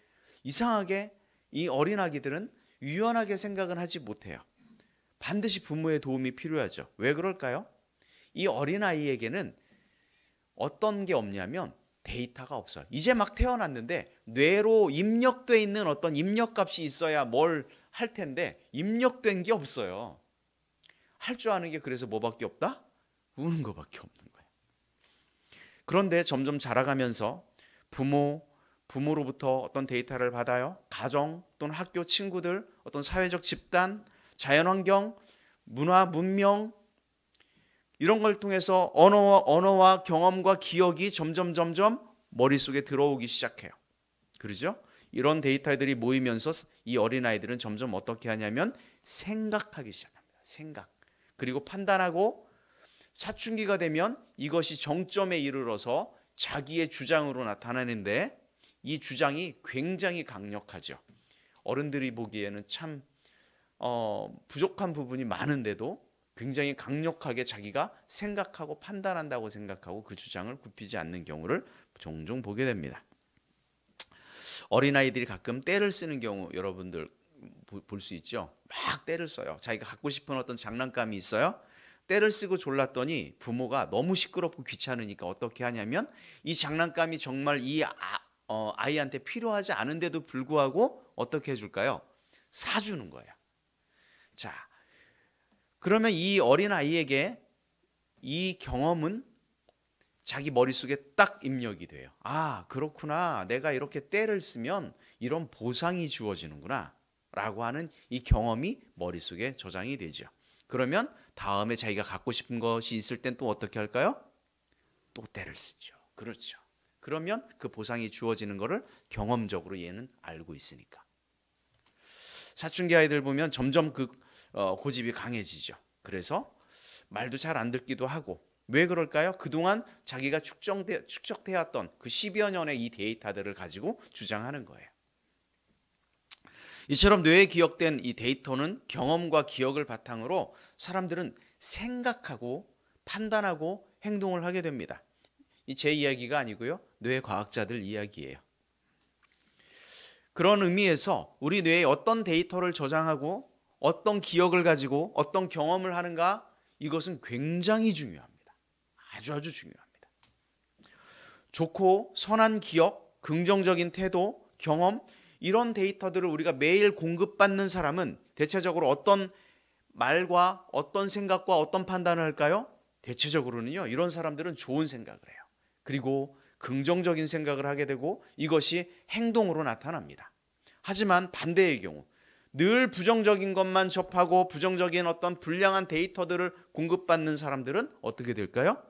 이상하게 이 어린 아기들은 유연하게 생각은 하지 못해요. 반드시 부모의 도움이 필요하죠. 왜 그럴까요? 이 어린 아이에게는 어떤 게 없냐면 데이터가 없어요. 이제 막 태어났는데 뇌로 입력돼 있는 어떤 입력값이 있어야 뭘 할 텐데 입력된 게 없어요. 할 줄 아는 게 그래서 뭐밖에 없다? 우는 거밖에 없는 거예요. 그런데 점점 자라가면서 부모로부터 어떤 데이터를 받아요. 가정 또는 학교 친구들, 어떤 사회적 집단, 자연환경, 문화, 문명 이런 걸 통해서 언어와 경험과 기억이 점점 머릿속에 들어오기 시작해요. 그러죠? 이런 데이터들이 모이면서 이 어린아이들은 점점 어떻게 하냐면 생각하기 시작합니다. 생각. 그리고 판단하고 사춘기가 되면 이것이 정점에 이르러서 자기의 주장으로 나타나는데 이 주장이 굉장히 강력하죠. 어른들이 보기에는 참 부족한 부분이 많은데도 굉장히 강력하게 자기가 생각하고 판단한다고 생각하고 그 주장을 굽히지 않는 경우를 종종 보게 됩니다. 어린아이들이 가끔 떼를 쓰는 경우 여러분들 볼 수 있죠. 막 떼를 써요. 자기가 갖고 싶은 어떤 장난감이 있어요. 떼를 쓰고 졸랐더니 부모가 너무 시끄럽고 귀찮으니까 어떻게 하냐면 이 장난감이 정말 이 아이한테 필요하지 않은데도 불구하고 어떻게 해줄까요? 사주는 거예요. 자, 그러면 이 어린아이에게 이 경험은 자기 머릿속에 딱 입력이 돼요. 그렇구나. 내가 이렇게 떼를 쓰면 이런 보상이 주어지는구나 라고 하는 이 경험이 머릿속에 저장이 되죠. 그러면 다음에 자기가 갖고 싶은 것이 있을 땐 또 어떻게 할까요? 또 떼를 쓰죠. 그렇죠. 그러면 그 보상이 주어지는 것을 경험적으로 얘는 알고 있으니까. 사춘기 아이들 보면 점점 그 고집이 강해지죠. 그래서 말도 잘 안 듣기도 하고. 왜 그럴까요? 그동안 자기가 축적되었던 그 10여 년의 이 데이터들을 가지고 주장하는 거예요. 이처럼 뇌에 기억된 이 데이터는 경험과 기억을 바탕으로 사람들은 생각하고 판단하고 행동을 하게 됩니다. 이 제 이야기가 아니고요. 뇌과학자들 이야기예요. 그런 의미에서 우리 뇌에 어떤 데이터를 저장하고 어떤 기억을 가지고 어떤 경험을 하는가 이것은 굉장히 중요합니다. 아주 중요합니다. 좋고 선한 기억, 긍정적인 태도, 경험 이런 데이터들을 우리가 매일 공급받는 사람은 대체적으로 어떤 말과 어떤 생각과 어떤 판단을 할까요? 대체적으로는요. 이런 사람들은 좋은 생각을 해요. 그리고 긍정적인 생각을 하게 되고 이것이 행동으로 나타납니다. 하지만 반대의 경우 늘 부정적인 것만 접하고 부정적인 어떤 불량한 데이터들을 공급받는 사람들은 어떻게 될까요?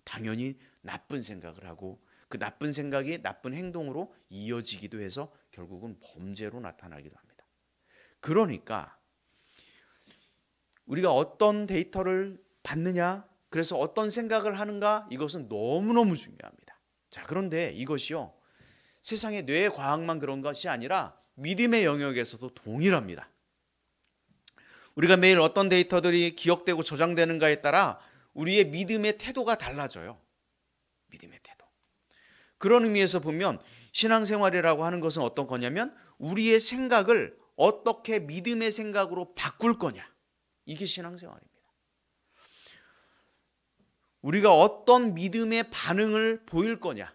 당연히 나쁜 생각을 하고 그 나쁜 생각이 나쁜 행동으로 이어지기도 해서 결국은 범죄로 나타나기도 합니다. 그러니까 우리가 어떤 데이터를 받느냐, 그래서 어떤 생각을 하는가 이것은 너무너무 중요합니다. 자, 그런데 이것이요. 세상의 뇌과학만 그런 것이 아니라 믿음의 영역에서도 동일합니다. 우리가 매일 어떤 데이터들이 기억되고 저장되는가에 따라 우리의 믿음의 태도가 달라져요. 믿음의 태도. 그런 의미에서 보면 신앙생활이라고 하는 것은 어떤 거냐면 우리의 생각을 어떻게 믿음의 생각으로 바꿀 거냐. 이게 신앙생활입니다. 우리가 어떤 믿음의 반응을 보일 거냐.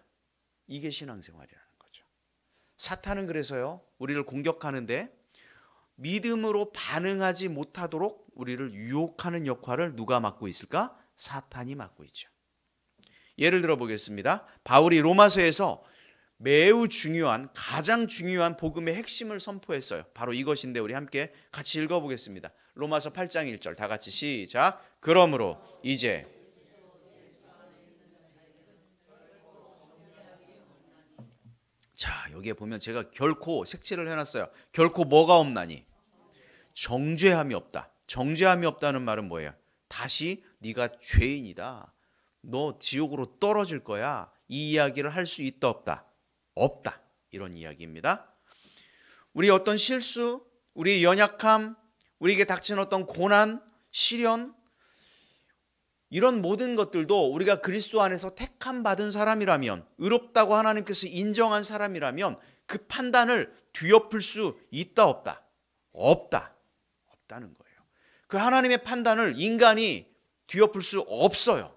이게 신앙생활이라는 거죠. 사탄은 그래서요, 우리를 공격하는데 믿음으로 반응하지 못하도록 우리를 유혹하는 역할을 누가 맡고 있을까? 사탄이 맡고 있죠. 예를 들어 보겠습니다. 바울이 로마서에서 매우 중요한, 가장 중요한 복음의 핵심을 선포했어요. 바로 이것인데 우리 함께 같이 읽어보겠습니다. 로마서 8장 1절 다 같이 시작. 그러므로 이제 자, 여기에 보면 제가 결코 색칠을 해놨어요. 결코 뭐가 없나니? 정죄함이 없다. 정죄함이 없다는 말은 뭐예요? 다시 네가 죄인이다. 너 지옥으로 떨어질 거야. 이 이야기를 할 수 있다 없다? 없다. 이런 이야기입니다. 우리 어떤 실수, 우리의 연약함, 우리에게 닥친 어떤 고난, 시련, 이런 모든 것들도 우리가 그리스도 안에서 택함 받은 사람이라면, 의롭다고 하나님께서 인정한 사람이라면 그 판단을 뒤엎을 수 있다 없다? 없다. 없다는 거예요. 그 하나님의 판단을 인간이 뒤엎을 수 없어요.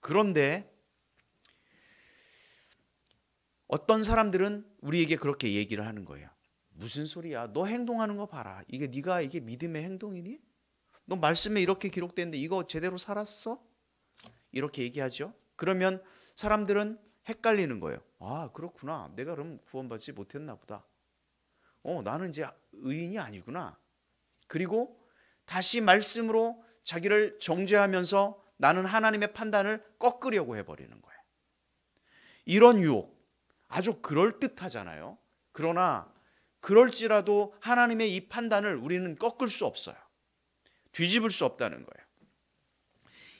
그런데 어떤 사람들은 우리에게 그렇게 얘기를 하는 거예요. 무슨 소리야? 너 행동하는 거 봐라. 이게 네가 이게 믿음의 행동이니? 너 말씀에 이렇게 기록되는데 이거 제대로 살았어? 이렇게 얘기하죠. 그러면 사람들은 헷갈리는 거예요. 아, 그렇구나. 내가 그럼 구원받지 못했나 보다. 나는 이제 의인이 아니구나. 그리고 다시 말씀으로 자기를 정죄하면서 나는 하나님의 판단을 꺾으려고 해버리는 거예요. 이런 유혹 아주 그럴듯하잖아요. 그러나 그럴지라도 하나님의 이 판단을 우리는 꺾을 수 없어요. 뒤집을 수 없다는 거예요.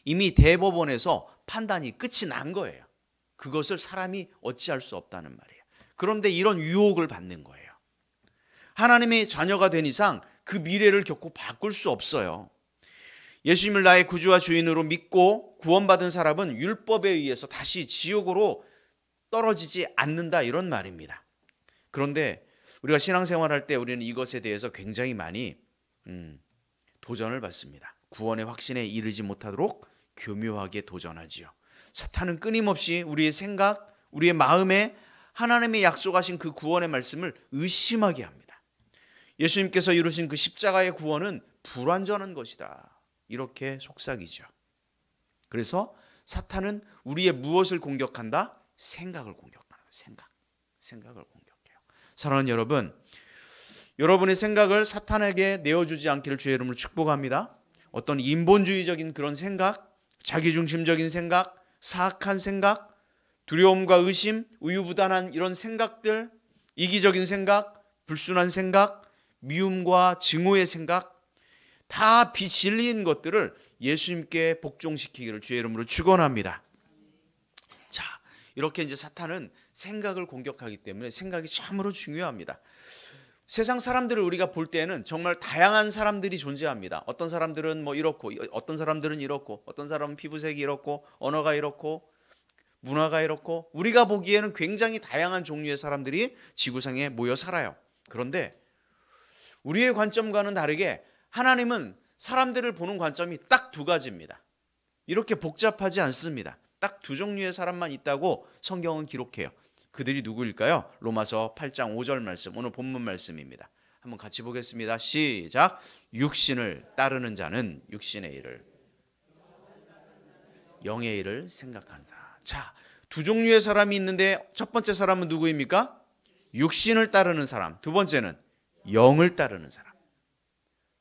이미 대법원에서 판단이 끝이 난 거예요. 그것을 사람이 어찌할 수 없다는 말이에요. 그런데 이런 유혹을 받는 거예요. 하나님의 자녀가 된 이상 그 미래를 결코 바꿀 수 없어요. 예수님을 나의 구주와 주인으로 믿고 구원받은 사람은 율법에 의해서 다시 지옥으로 떨어지지 않는다, 이런 말입니다. 그런데 우리가 신앙생활할 때 우리는 이것에 대해서 굉장히 많이 도전을 받습니다. 구원의 확신에 이르지 못하도록 교묘하게 도전하지요. 사탄은 끊임없이 우리의 생각, 우리의 마음에 하나님의 약속하신 그 구원의 말씀을 의심하게 합니다. 예수님께서 이루신 그 십자가의 구원은 불완전한 것이다, 이렇게 속삭이죠. 그래서 사탄은 우리의 무엇을 공격한다? 생각을 공격하는 거예요. 생각을 공격해요. 사랑하는 여러분, 여러분의 생각을 사탄에게 내어주지 않기를 주의 이름으로 축복합니다. 어떤 인본주의적인 그런 생각, 자기중심적인 생각, 사악한 생각, 두려움과 의심, 우유부단한 이런 생각들, 이기적인 생각, 불순한 생각, 미움과 증오의 생각, 다 비진리인 것들을 예수님께 복종시키기를 주의 이름으로 축원합니다. 자, 이렇게 이제 사탄은 생각을 공격하기 때문에 생각이 참으로 중요합니다. 세상 사람들을 우리가 볼 때는 정말 다양한 사람들이 존재합니다. 어떤 사람들은 뭐 이렇고, 어떤 사람들은 이렇고, 어떤 사람은 피부색이 이렇고, 언어가 이렇고, 문화가 이렇고, 우리가 보기에는 굉장히 다양한 종류의 사람들이 지구상에 모여 살아요. 그런데 우리의 관점과는 다르게 하나님은 사람들을 보는 관점이 딱 두 가지입니다. 이렇게 복잡하지 않습니다. 딱 두 종류의 사람만 있다고 성경은 기록해요. 그들이 누구일까요? 로마서 8장 5절 말씀, 오늘 본문 말씀입니다. 한번 같이 보겠습니다. 시작. 육신을 따르는 자는 육신의 일을, 영의 일을 생각한다. 자, 두 종류의 사람이 있는데 첫 번째 사람은 누구입니까? 육신을 따르는 사람. 두 번째는 영을 따르는 사람.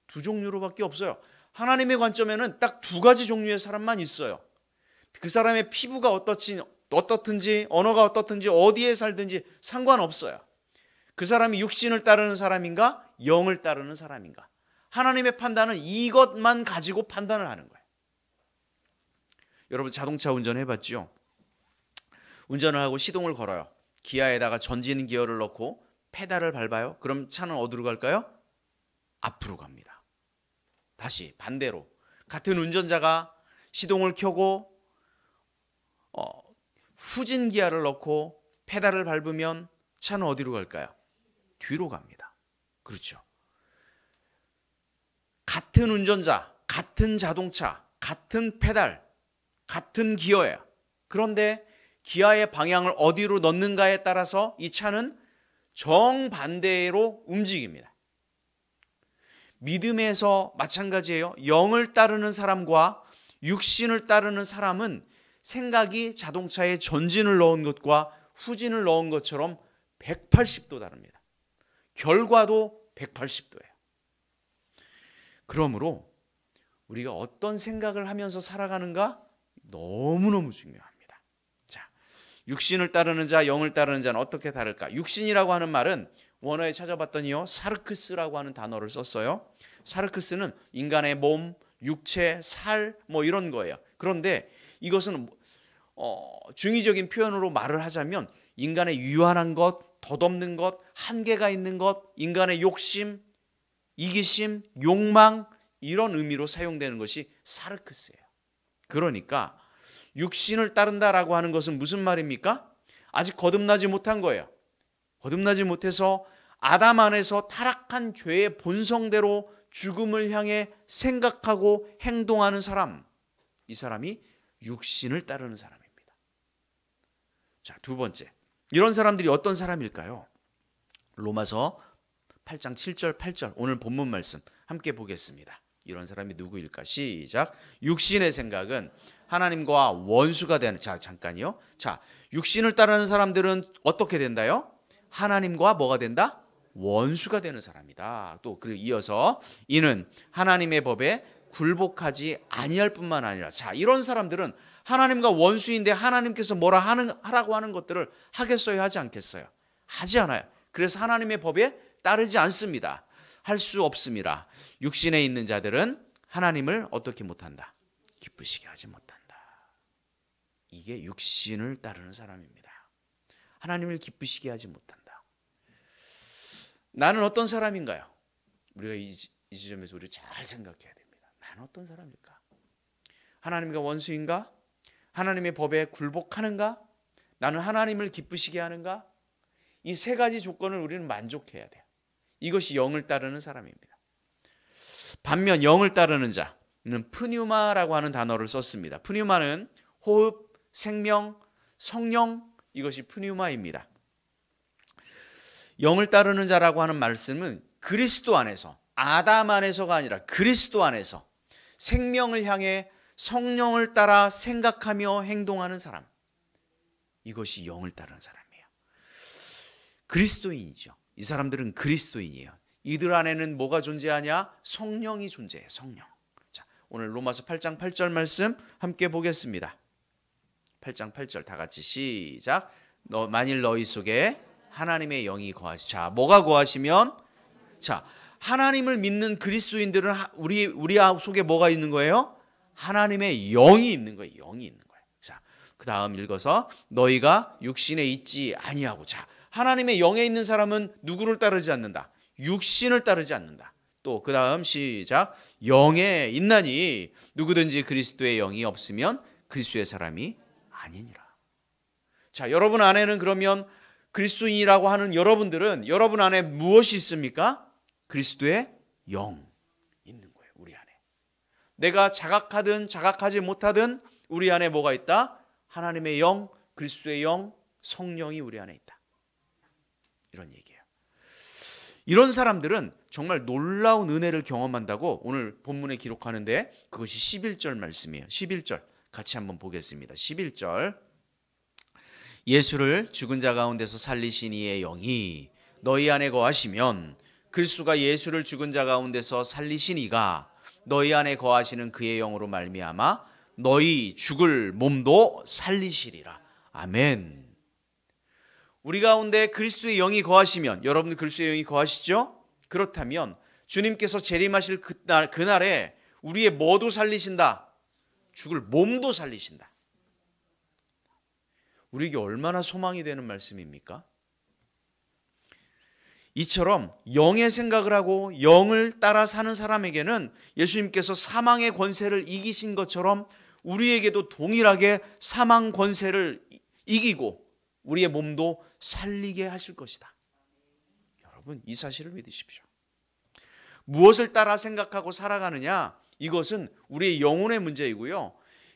두 종류로밖에 없어요. 하나님의 관점에는 딱 두 가지 종류의 사람만 있어요. 그 사람의 피부가 어떻든지 언어가 어떻든지 어디에 살든지 상관없어요. 그 사람이 육신을 따르는 사람인가 영을 따르는 사람인가. 하나님의 판단은 이것만 가지고 판단을 하는 거예요. 여러분 자동차 운전해봤죠? 운전을 하고 시동을 걸어요. 기아에다가 전진 기어를 넣고 페달을 밟아요. 그럼 차는 어디로 갈까요? 앞으로 갑니다. 다시 반대로 같은 운전자가 시동을 켜고 후진 기아를 넣고 페달을 밟으면 차는 어디로 갈까요? 뒤로 갑니다. 그렇죠. 같은 운전자, 같은 자동차, 같은 페달, 같은 기어예요. 그런데 기아의 방향을 어디로 넣는가에 따라서 이 차는 정반대로 움직입니다. 믿음에서 마찬가지예요. 영을 따르는 사람과 육신을 따르는 사람은 생각이 자동차에 전진을 넣은 것과 후진을 넣은 것처럼 180도 다릅니다. 결과도 180도예요. 그러므로 우리가 어떤 생각을 하면서 살아가는가 너무너무 중요합니다. 자, 육신을 따르는 자, 영을 따르는 자는 어떻게 다를까? 육신이라고 하는 말은 원어에 찾아봤더니요, 사르크스라고 하는 단어를 썼어요. 사르크스는 인간의 몸, 육체, 살 이런 거예요. 그런데 이것은 중의적인 표현으로 말을 하자면 인간의 유한한 것, 덧없는 것, 한계가 있는 것, 인간의 욕심, 이기심, 욕망 이런 의미로 사용되는 것이 사르크스예요. 그러니까 육신을 따른다라고 하는 것은 무슨 말입니까? 아직 거듭나지 못한 거예요. 거듭나지 못해서 아담 안에서 타락한 죄의 본성대로 죽음을 향해 생각하고 행동하는 사람, 이 사람이 육신을 따르는 사람입니다. 자, 두 번째, 이런 사람들이 어떤 사람일까요? 로마서 8장 7절 8절 오늘 본문 말씀 함께 보겠습니다. 이런 사람이 누구일까? 시작. 육신의 생각은 하나님과 원수가 되는. 자, 잠깐요. 자, 육신을 따르는 사람들은 어떻게 된다요? 하나님과 뭐가 된다? 원수가 되는 사람이다. 또 그리고 이어서 이는 하나님의 법에 굴복하지 아니할 뿐만 아니라. 자, 이런 사람들은 하나님과 원수인데 하나님께서 뭐라 하라고 하는 것들을 하겠어요, 하지 않겠어요? 하지 않아요. 그래서 하나님의 법에 따르지 않습니다. 할 수 없습니다. 육신에 있는 자들은 하나님을 어떻게 못한다? 기쁘시게 하지 못한다. 이게 육신을 따르는 사람입니다. 하나님을 기쁘시게 하지 못한다. 나는 어떤 사람인가요? 우리가 이 지점에서 우리 잘 생각해야 됩니다. 나는 어떤 사람일까? 하나님과 원수인가? 하나님의 법에 굴복하는가? 나는 하나님을 기쁘시게 하는가? 이 세 가지 조건을 우리는 만족해야 돼요. 이것이 영을 따르는 사람입니다. 반면 영을 따르는 자는 프뉴마라고 하는 단어를 썼습니다. 프뉴마는 호흡, 생명, 성령, 이것이 프뉴마입니다. 영을 따르는 자라고 하는 말씀은 그리스도 안에서, 아담 안에서가 아니라 그리스도 안에서 생명을 향해 성령을 따라 생각하며 행동하는 사람, 이것이 영을 따르는 사람이에요. 그리스도인이죠. 이 사람들은 그리스도인이에요. 이들 안에는 뭐가 존재하냐? 성령이 존재해요. 성령. 자, 오늘 로마서 8장 8절 말씀 함께 보겠습니다. 8장 8절 다 같이 시작. 만일 너희 속에 하나님의 영이 거하시. 자, 뭐가 거하시면? 자, 하나님을 믿는 그리스도인들은 우리 속에 뭐가 있는 거예요? 하나님의 영이 있는 거예요. 영이 있는 거예요. 자, 그 다음 읽어서 너희가 육신에 있지 아니하고. 자, 하나님의 영에 있는 사람은 누구를 따르지 않는다? 육신을 따르지 않는다. 또 그 다음 시작. 영에 있나니 누구든지 그리스도의 영이 없으면 그리스도의 사람이 아니니라. 자, 여러분 안에는 그러면 그리스도인이라고 하는 여러분들은 여러분 안에 무엇이 있습니까? 그리스도의 영 있는 거예요. 우리 안에. 내가 자각하든 자각하지 못하든 우리 안에 뭐가 있다? 하나님의 영, 그리스도의 영, 성령이 우리 안에 있다. 이런 얘기예요. 이런 사람들은 정말 놀라운 은혜를 경험한다고 오늘 본문에 기록하는데 그것이 11절 말씀이에요. 11절 같이 한번 보겠습니다. 11절 예수를 죽은 자 가운데서 살리신 이의 영이 너희 안에 거하시면 그리스도가 예수를 죽은 자 가운데서 살리신 이가 너희 안에 거하시는 그의 영으로 말미암아 너희 죽을 몸도 살리시리라. 아멘. 우리 가운데 그리스도의 영이 거하시면, 여러분들 그리스도의 영이 거하시죠? 그렇다면 주님께서 재림하실 그날에 우리의 뭐도 살리신다? 죽을 몸도 살리신다. 우리에게 얼마나 소망이 되는 말씀입니까? 이처럼 영의 생각을 하고 영을 따라 사는 사람에게는 예수님께서 사망의 권세를 이기신 것처럼 우리에게도 동일하게 사망 권세를 이기고 우리의 몸도 살리게 하실 것이다. 여러분, 이 사실을 믿으십시오. 무엇을 따라 생각하고 살아가느냐, 이것은 우리의 영혼의 문제이고요.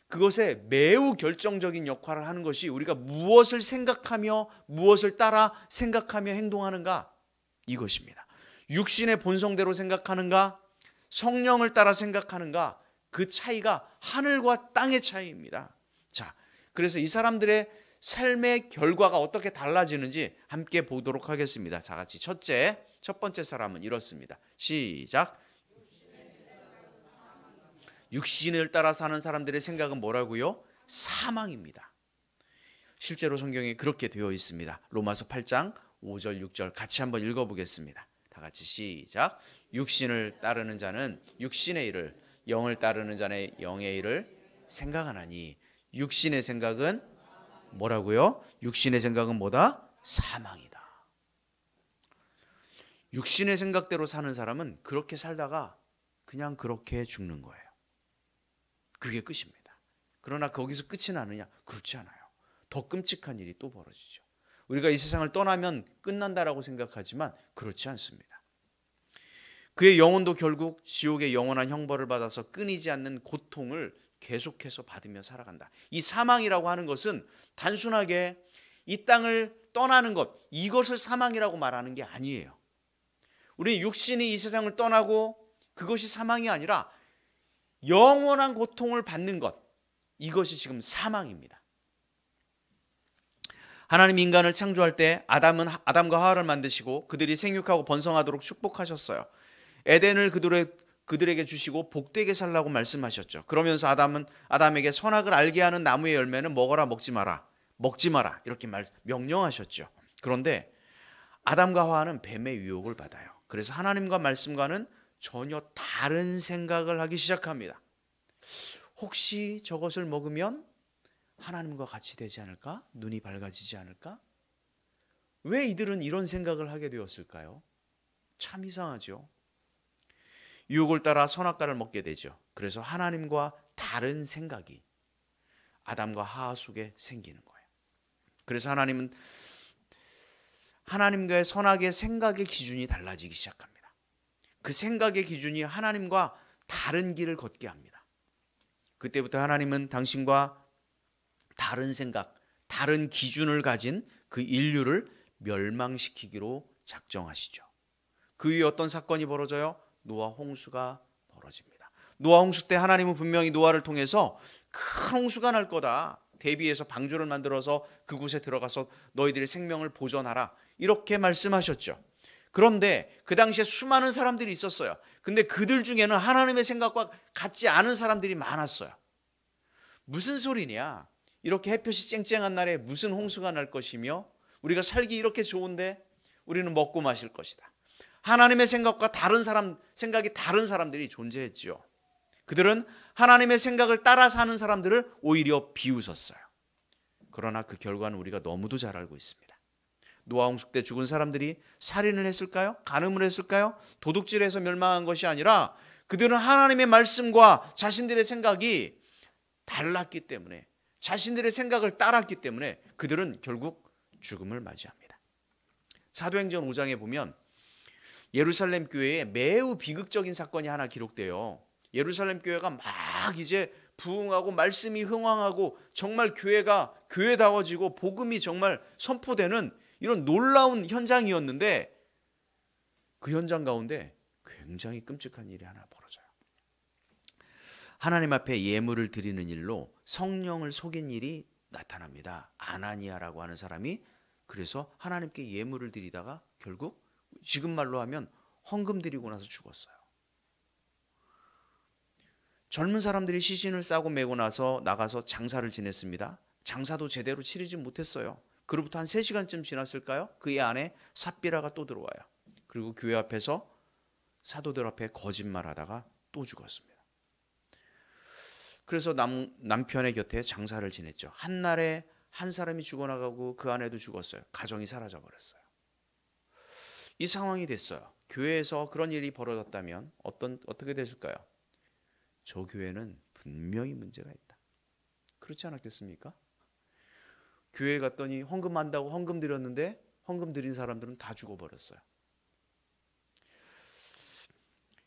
그것에 매우 결정적인 역할을 하는 것이 우리가 무엇을 생각하며 무엇을 따라 생각하며 행동하는가, 이것입니다. 육신의 본성대로 생각하는가, 성령을 따라 생각하는가, 그 차이가 하늘과 땅의 차이입니다. 자, 그래서 이 사람들의 삶의 결과가 어떻게 달라지는지 함께 보도록 하겠습니다. 자, 같이 첫 번째 사람은 이렇습니다. 시작. 육신을 따라 사는 사람들의 생각은 뭐라고요? 사망입니다. 실제로 성경에 그렇게 되어 있습니다. 로마서 8장 5절 6절 같이 한번 읽어보겠습니다. 다 같이 시작. 육신을 따르는 자는 육신의 일을, 영을 따르는 자는 영의 일을 생각하나니. 육신의 생각은 뭐라고요? 육신의 생각은 뭐다? 사망이다. 육신의 생각대로 사는 사람은 그렇게 살다가 그냥 그렇게 죽는 거예요. 그게 끝입니다. 그러나 거기서 끝이 나느냐? 그렇지 않아요. 더 끔찍한 일이 또 벌어지죠. 우리가 이 세상을 떠나면 끝난다라고 생각하지만 그렇지 않습니다. 그의 영혼도 결국 지옥의 영원한 형벌을 받아서 끊이지 않는 고통을 계속해서 받으며 살아간다. 이 사망이라고 하는 것은 단순하게 이 땅을 떠나는 것, 이것을 사망이라고 말하는 게 아니에요. 우리 육신이 이 세상을 떠나고 그것이 사망이 아니라 영원한 고통을 받는 것, 이것이 지금 사망입니다. 하나님 인간을 창조할 때 아담과 하와를 만드시고 그들이 생육하고 번성하도록 축복하셨어요. 에덴을 그들에게 주시고 복되게 살라고 말씀하셨죠. 그러면서 아담에게 선악을 알게 하는 나무의 열매는 먹어라, 먹지 마라 이렇게 명령하셨죠. 그런데 아담과 하와는 뱀의 유혹을 받아요. 그래서 하나님과 말씀과는 전혀 다른 생각을 하기 시작합니다. 혹시 저것을 먹으면 하나님과 같이 되지 않을까? 눈이 밝아지지 않을까? 왜 이들은 이런 생각을 하게 되었을까요? 참 이상하죠. 유혹을 따라 선악과를 먹게 되죠. 그래서 하나님과 다른 생각이 아담과 하와 속에 생기는 거예요. 그래서 하나님은 하나님과의 선악의 생각의 기준이 달라지기 시작합니다. 그 생각의 기준이 하나님과 다른 길을 걷게 합니다. 그때부터 하나님은 당신과 다른 생각, 다른 기준을 가진 그 인류를 멸망시키기로 작정하시죠. 그 위에 어떤 사건이 벌어져요? 노아 홍수가 벌어집니다. 노아 홍수 때 하나님은 분명히 노아를 통해서 큰 홍수가 날 거다, 대비해서 방주를 만들어서 그곳에 들어가서 너희들의 생명을 보존하라, 이렇게 말씀하셨죠. 그런데 그 당시에 수많은 사람들이 있었어요. 근데 그들 중에는 하나님의 생각과 같지 않은 사람들이 많았어요. 무슨 소리냐? 이렇게 햇볕이 쨍쨍한 날에 무슨 홍수가 날 것이며 우리가 살기 이렇게 좋은데 우리는 먹고 마실 것이다. 하나님의 생각과 생각이 다른 사람들이 존재했죠. 그들은 하나님의 생각을 따라 사는 사람들을 오히려 비웃었어요. 그러나 그 결과는 우리가 너무도 잘 알고 있습니다. 노아 홍수 때 죽은 사람들이 살인을 했을까요? 간음을 했을까요? 도둑질해서 멸망한 것이 아니라 그들은 하나님의 말씀과 자신들의 생각이 달랐기 때문에, 자신들의 생각을 따랐기 때문에 그들은 결국 죽음을 맞이합니다. 사도행전 5장에 보면 예루살렘 교회에 매우 비극적인 사건이 하나 기록돼요. 예루살렘 교회가 막 이제 부흥하고 말씀이 흥왕하고 정말 교회가 교회다워지고 복음이 정말 선포되는 이런 놀라운 현장이었는데 그 현장 가운데 굉장히 끔찍한 일이 하나 벌어져요. 하나님 앞에 예물을 드리는 일로 성령을 속인 일이 나타납니다. 아나니아라고 하는 사람이 그래서 하나님께 예물을 드리다가 결국 지금 말로 하면 헌금 드리고 나서 죽었어요. 젊은 사람들이 시신을 싸고 메고 나서 나가서 장사를 지냈습니다. 장사도 제대로 치르지 못했어요. 그로부터 한 3시간쯤 지났을까요? 그의 안에 삽비라가 또 들어와요. 그리고 교회 앞에서 사도들 앞에 거짓말하다가 또 죽었습니다. 그래서 남편의 곁에 장사를 지냈죠. 한날에 한 사람이 죽어나가고 그 아내도 죽었어요. 가정이 사라져버렸어요. 이 상황이 됐어요. 교회에서 그런 일이 벌어졌다면 어떻게 됐을까요? 저 교회는 분명히 문제가 있다. 그렇지 않았겠습니까? 교회 갔더니 헌금 한다고 헌금 드렸는데 헌금 드린 사람들은 다 죽어버렸어요.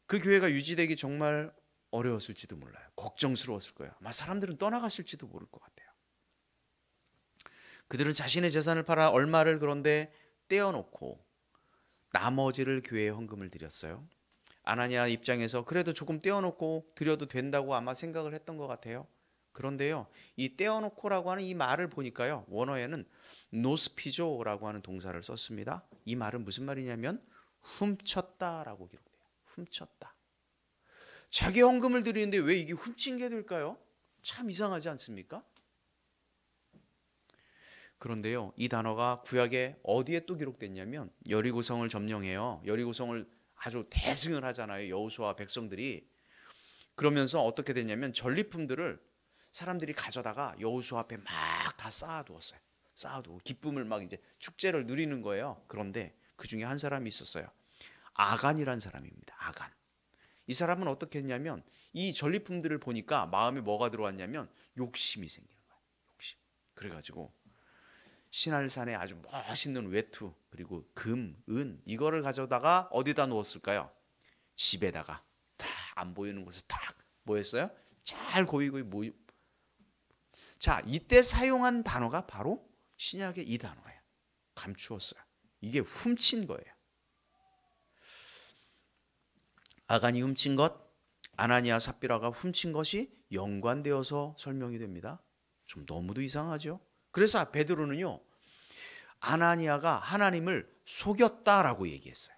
그 교회가 유지되기 정말 어려웠을지도 몰라요. 걱정스러웠을 거예요. 아마 사람들은 떠나갔을지도 모를 것 같아요. 그들은 자신의 재산을 팔아 얼마를 그런데 떼어놓고 나머지를 교회에 헌금을 드렸어요. 아나니아 입장에서 그래도 조금 떼어놓고 드려도 된다고 아마 생각을 했던 것 같아요. 그런데요, 이 떼어놓고라고 하는 이 말을 보니까요, 원어에는 노스피조라고 하는 동사를 썼습니다. 이 말은 무슨 말이냐면 훔쳤다라고 기록돼요. 훔쳤다. 자기 헌금을 드리는데 왜 이게 훔친 게 될까요? 참 이상하지 않습니까? 그런데요, 이 단어가 구약에 어디에 또 기록됐냐면 여리고성을 점령해요. 여리고성을 아주 대승을 하잖아요, 여호수아와 백성들이. 그러면서 어떻게 됐냐면 전리품들을 사람들이 가져다가 여호수아 앞에 막 다 쌓아두었어요. 쌓아두고 기쁨을 막 이제 축제를 누리는 거예요. 그런데 그 중에 한 사람이 있었어요. 아간이란 사람입니다. 아간. 이 사람은 어떻게 했냐면 이 전리품들을 보니까 마음에 뭐가 들어왔냐면 욕심이 생기는 거예요. 욕심. 그래가지고 신할산에 아주 멋있는 외투 그리고 금, 은 이거를 가져다가 어디다 놓았을까요? 집에다가 딱 안 보이는 곳에 딱 뭐였어요? 잘 고이고이 모이. 자, 이때 사용한 단어가 바로 신약의 이 단어예요. 감추었어요. 이게 훔친 거예요. 아간이 훔친 것, 아나니아 삽비라가 훔친 것이 연관되어서 설명이 됩니다. 좀 너무도 이상하죠. 그래서 베드로는요, 아나니아가 하나님을 속였다라고 얘기했어요.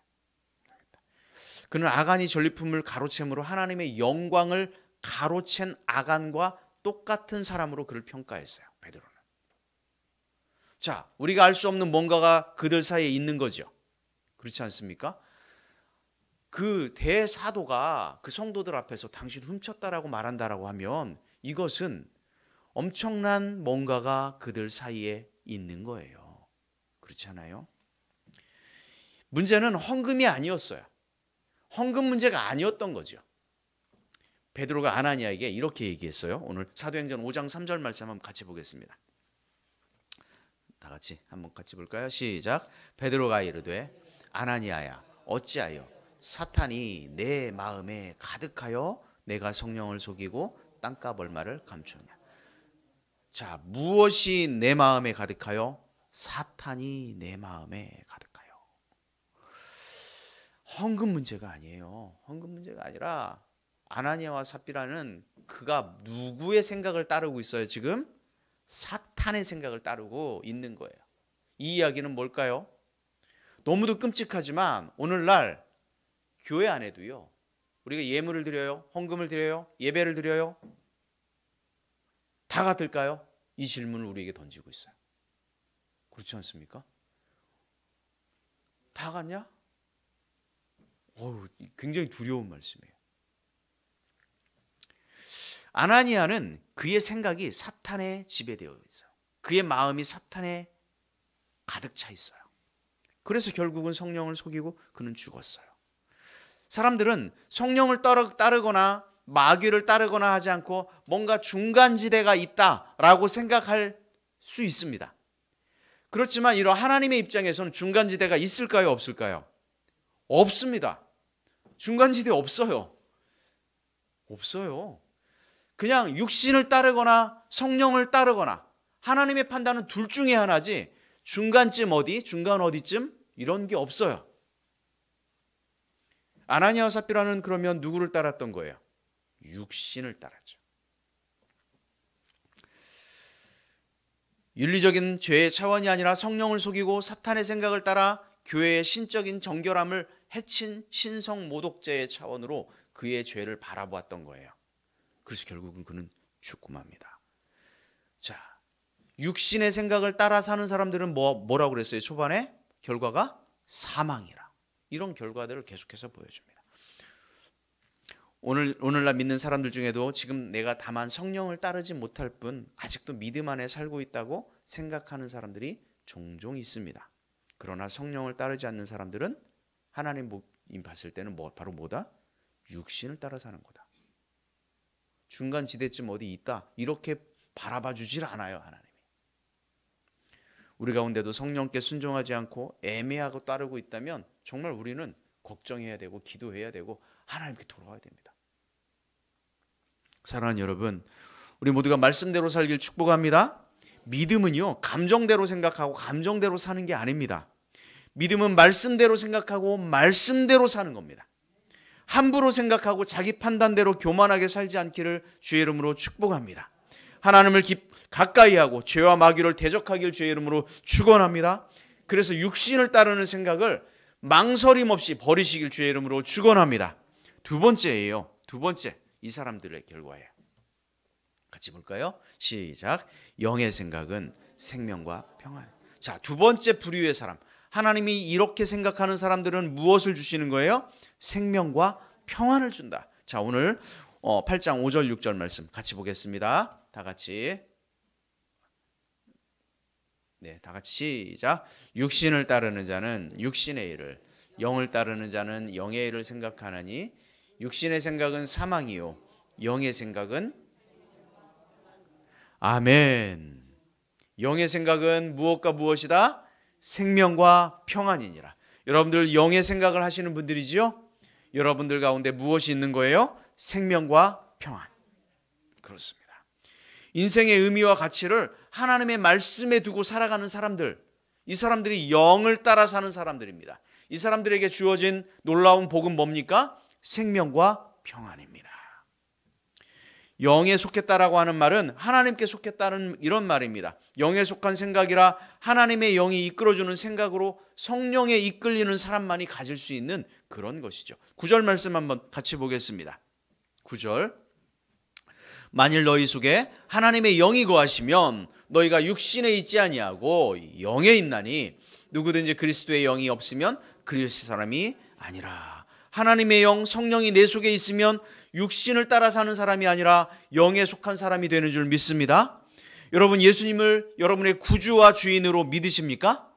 그는 아간이 전리품을 가로챈으로 하나님의 영광을 가로챈 아간과 똑같은 사람으로 그를 평가했어요. 베드로는. 자, 우리가 알 수 없는 뭔가가 그들 사이에 있는 거죠. 그렇지 않습니까? 그 대사도가 그 성도들 앞에서 당신 훔쳤다라고 말한다라고 하면 이것은 엄청난 뭔가가 그들 사이에 있는 거예요. 그렇지 않아요? 문제는 헌금이 아니었어요. 헌금 문제가 아니었던 거죠. 베드로가 아나니아에게 이렇게 얘기했어요. 오늘 사도행전 5장 3절 말씀 한번 같이 보겠습니다. 다 같이 한번 같이 볼까요? 시작. 베드로가 이르되 아나니아야 어찌하여 사탄이 내 마음에 가득하여 내가 성령을 속이고 땅값 얼마를 감추었냐. 자, 무엇이 내 마음에 가득하여? 사탄이 내 마음에 가득하여. 헌금 문제가 아니에요. 헌금 문제가 아니라 아나니아와 삽비라는 그가 누구의 생각을 따르고 있어요? 지금 사탄의 생각을 따르고 있는 거예요. 이 이야기는 뭘까요? 너무도 끔찍하지만 오늘날 교회 안에도요, 우리가 예물을 드려요, 헌금을 드려요, 예배를 드려요, 다 같을까요? 이 질문을 우리에게 던지고 있어요. 그렇지 않습니까? 다 같냐? 굉장히 두려운 말씀이에요. 아나니아는 그의 생각이 사탄에 지배되어 있어요. 그의 마음이 사탄에 가득 차 있어요. 그래서 결국은 성령을 속이고 그는 죽었어요. 사람들은 성령을 따르거나 마귀를 따르거나 하지 않고 뭔가 중간지대가 있다라고 생각할 수 있습니다. 그렇지만 이런 하나님의 입장에서는 중간지대가 있을까요? 없을까요? 없습니다. 중간지대 없어요. 없어요. 그냥 육신을 따르거나 성령을 따르거나 하나님의 판단은 둘 중에 하나지 중간쯤 어디, 중간 어디쯤 이런 게 없어요. 아나니아와 삽비라는 그러면 누구를 따랐던 거예요? 육신을 따랐죠. 윤리적인 죄의 차원이 아니라 성령을 속이고 사탄의 생각을 따라 교회의 신적인 정결함을 해친 신성 모독죄의 차원으로 그의 죄를 바라보았던 거예요. 그래서 결국은 그는 죽고 맙니다. 자, 육신의 생각을 따라 사는 사람들은 뭐라고 그랬어요? 초반에 결과가 사망이라. 이런 결과들을 계속해서 보여줍니다. 오늘날 믿는 사람들 중에도 지금 내가 다만 성령을 따르지 못할 뿐 아직도 믿음 안에 살고 있다고 생각하는 사람들이 종종 있습니다. 그러나 성령을 따르지 않는 사람들은 하나님 봤을 때는 바로 뭐다? 육신을 따라 사는 거다. 중간 지대쯤 어디 있다. 이렇게 바라봐 주질 않아요. 하나님이. 우리 가운데도 성령께 순종하지 않고 애매하고 따르고 있다면 정말 우리는 걱정해야 되고 기도해야 되고 하나님께 돌아와야 됩니다. 사랑하는 여러분, 우리 모두가 말씀대로 살길 축복합니다. 믿음은요, 감정대로 생각하고 감정대로 사는 게 아닙니다. 믿음은 말씀대로 생각하고 말씀대로 사는 겁니다. 함부로 생각하고 자기 판단대로 교만하게 살지 않기를 주의 이름으로 축복합니다. 하나님을 가까이하고 죄와 마귀를 대적하길 주의 이름으로 축원합니다. 그래서 육신을 따르는 생각을 망설임 없이 버리시길 주의 이름으로 축원합니다. 두 번째예요. 두 번째, 이 사람들의 결과예요. 같이 볼까요? 시작. 영의 생각은 생명과 평안. 자, 두 번째 부류의 사람. 하나님이 이렇게 생각하는 사람들은 무엇을 주시는 거예요? 생명과 평안을 준다. 자, 오늘 8장 5절 6절 말씀 같이 보겠습니다. 다 같이. 네, 다 같이 시작. 육신을 따르는 자는 육신의 일을, 영을 따르는 자는 영의 일을 생각하나니 육신의 생각은 사망이요 영의 생각은 아멘. 영의 생각은 무엇과 무엇이다? 생명과 평안이니라. 여러분들 영의 생각을 하시는 분들이지요? 여러분들 가운데 무엇이 있는 거예요? 생명과 평안. 그렇습니다. 인생의 의미와 가치를 하나님의 말씀에 두고 살아가는 사람들, 이 사람들이 영을 따라 사는 사람들입니다. 이 사람들에게 주어진 놀라운 복은 뭡니까? 생명과 평안입니다. 영에 속했다라고 하는 말은 하나님께 속했다는 이런 말입니다. 영에 속한 생각이라 하나님의 영이 이끌어주는 생각으로 성령에 이끌리는 사람만이 가질 수 있는 그런 것이죠. 9절 말씀 한번 같이 보겠습니다. 9절. 만일 너희 속에 하나님의 영이 거하시면 너희가 육신에 있지 아니하고 영에 있나니 누구든지 그리스도의 영이 없으면 그리스도의 사람이 아니라. 하나님의 영, 성령이 내 속에 있으면 육신을 따라 사는 사람이 아니라 영에 속한 사람이 되는 줄 믿습니다. 여러분, 예수님을 여러분의 구주와 주인으로 믿으십니까?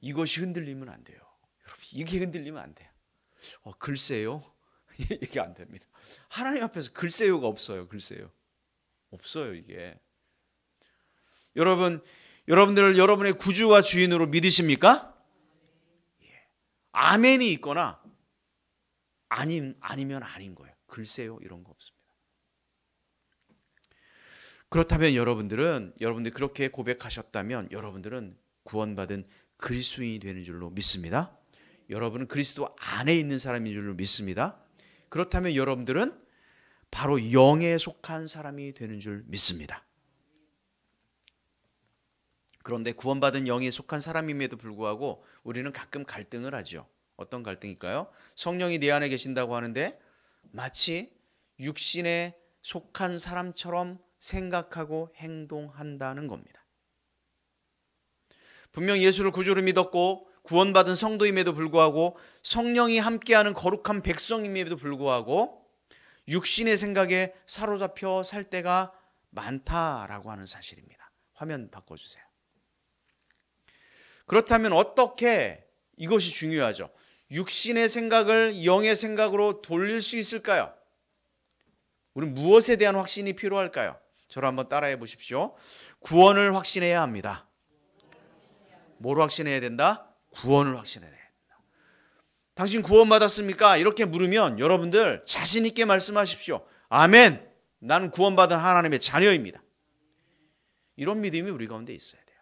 이것이 흔들리면 안 돼요. 여러분, 이게 흔들리면 안 돼요. 글쎄요. 이게 안 됩니다. 하나님 앞에서 글쎄요가 없어요. 글쎄요. 없어요, 이게. 여러분들 여러분의 구주와 주인으로 믿으십니까? 예. 아멘이 있거나 아니면 아닌 거예요. 글쎄요, 이런 거 없습니다. 그렇다면 여러분들이 그렇게 고백하셨다면 여러분들은 구원받은 그리스도인이 되는 줄로 믿습니다. 여러분은 그리스도 안에 있는 사람인 줄로 믿습니다. 그렇다면 여러분들은 바로 영에 속한 사람이 되는 줄 믿습니다. 그런데 구원받은 영에 속한 사람임에도 불구하고 우리는 가끔 갈등을 하죠. 어떤 갈등일까요? 성령이 내 안에 계신다고 하는데 마치 육신에 속한 사람처럼 생각하고 행동한다는 겁니다. 분명 예수를 구주로 믿었고 구원받은 성도임에도 불구하고 성령이 함께하는 거룩한 백성임에도 불구하고 육신의 생각에 사로잡혀 살 때가 많다라고 하는 사실입니다. 화면 바꿔주세요. 그렇다면 어떻게, 이것이 중요하죠. 육신의 생각을 영의 생각으로 돌릴 수 있을까요? 우리는 무엇에 대한 확신이 필요할까요? 저를 한번 따라해 보십시오. 구원을 확신해야 합니다. 뭘 확신해야 된다? 구원을 확신해야 된다. 당신 구원받았습니까? 이렇게 물으면 여러분들 자신 있게 말씀하십시오. 아멘. 나는 구원받은 하나님의 자녀입니다. 이런 믿음이 우리 가운데 있어야 돼요.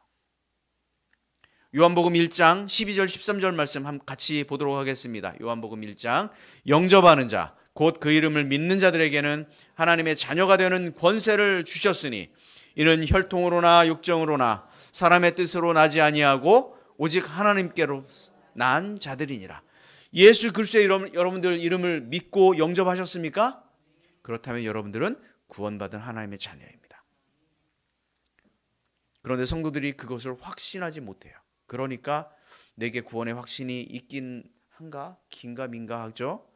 요한복음 1장 12절 13절 말씀 같이 보도록 하겠습니다. 요한복음 1장 영접하는 자 곧 그 이름을 믿는 자들에게는 하나님의 자녀가 되는 권세를 주셨으니 이는 혈통으로나 육정으로나 사람의 뜻으로 나지 아니하고 오직 하나님께로 난 자들이니라. 예수 그리스도의 여러분들 이름을 믿고 영접하셨습니까? 그렇다면 여러분들은 구원받은 하나님의 자녀입니다. 그런데 성도들이 그것을 확신하지 못해요. 그러니까 내게 구원의 확신이 있긴 한가? 긴가 민가 하죠.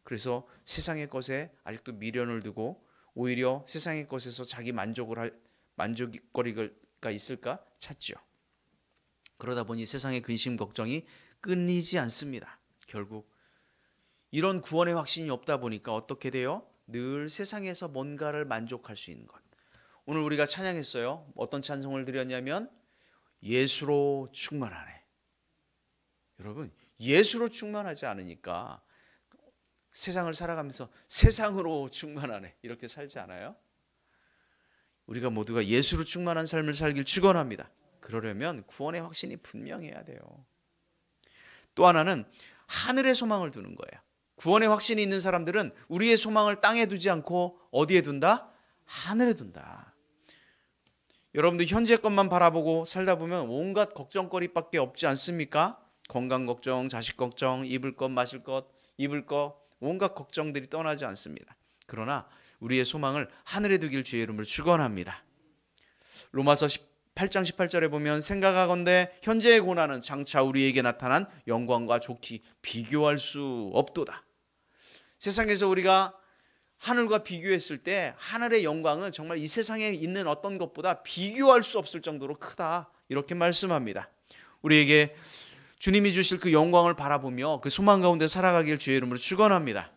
그래서 세상의 것에 아직도 미련을 두고 오히려 세상의 것에서 자기 만족거리가 있을까 찾죠. 그러다 보니 세상의 근심 걱정이 끊이지 않습니다. 결국 이런 구원의 확신이 없다 보니까 어떻게 돼요? 늘 세상에서 뭔가를 만족할 수 있는 것, 오늘 우리가 찬양했어요. 어떤 찬송을 드렸냐면 예수로 충만하네. 여러분, 예수로 충만하지 않으니까 세상을 살아가면서 세상으로 충만하네 이렇게 살지 않아요? 우리가 모두가 예수로 충만한 삶을 살길 축원합니다. 그러려면 구원의 확신이 분명해야 돼요. 또 하나는 하늘의 소망을 두는 거예요. 구원의 확신이 있는 사람들은 우리의 소망을 땅에 두지 않고 어디에 둔다? 하늘에 둔다. 여러분들 현재 것만 바라보고 살다 보면 온갖 걱정거리밖에 없지 않습니까? 건강 걱정, 자식 걱정, 입을 것, 마실 것, 입을 것, 온갖 걱정들이 떠나지 않습니다. 그러나 우리의 소망을 하늘에 두길 주의 이름으로 축원합니다. 로마서 8장 18절에 보면 생각하건대 현재의 고난은 장차 우리에게 나타난 영광과 좋기 비교할 수 없도다. 세상에서 우리가 하늘과 비교했을 때 하늘의 영광은 정말 이 세상에 있는 어떤 것보다 비교할 수 없을 정도로 크다 이렇게 말씀합니다. 우리에게 주님이 주실 그 영광을 바라보며 그 소망 가운데 살아가길 주의 이름으로 축원합니다.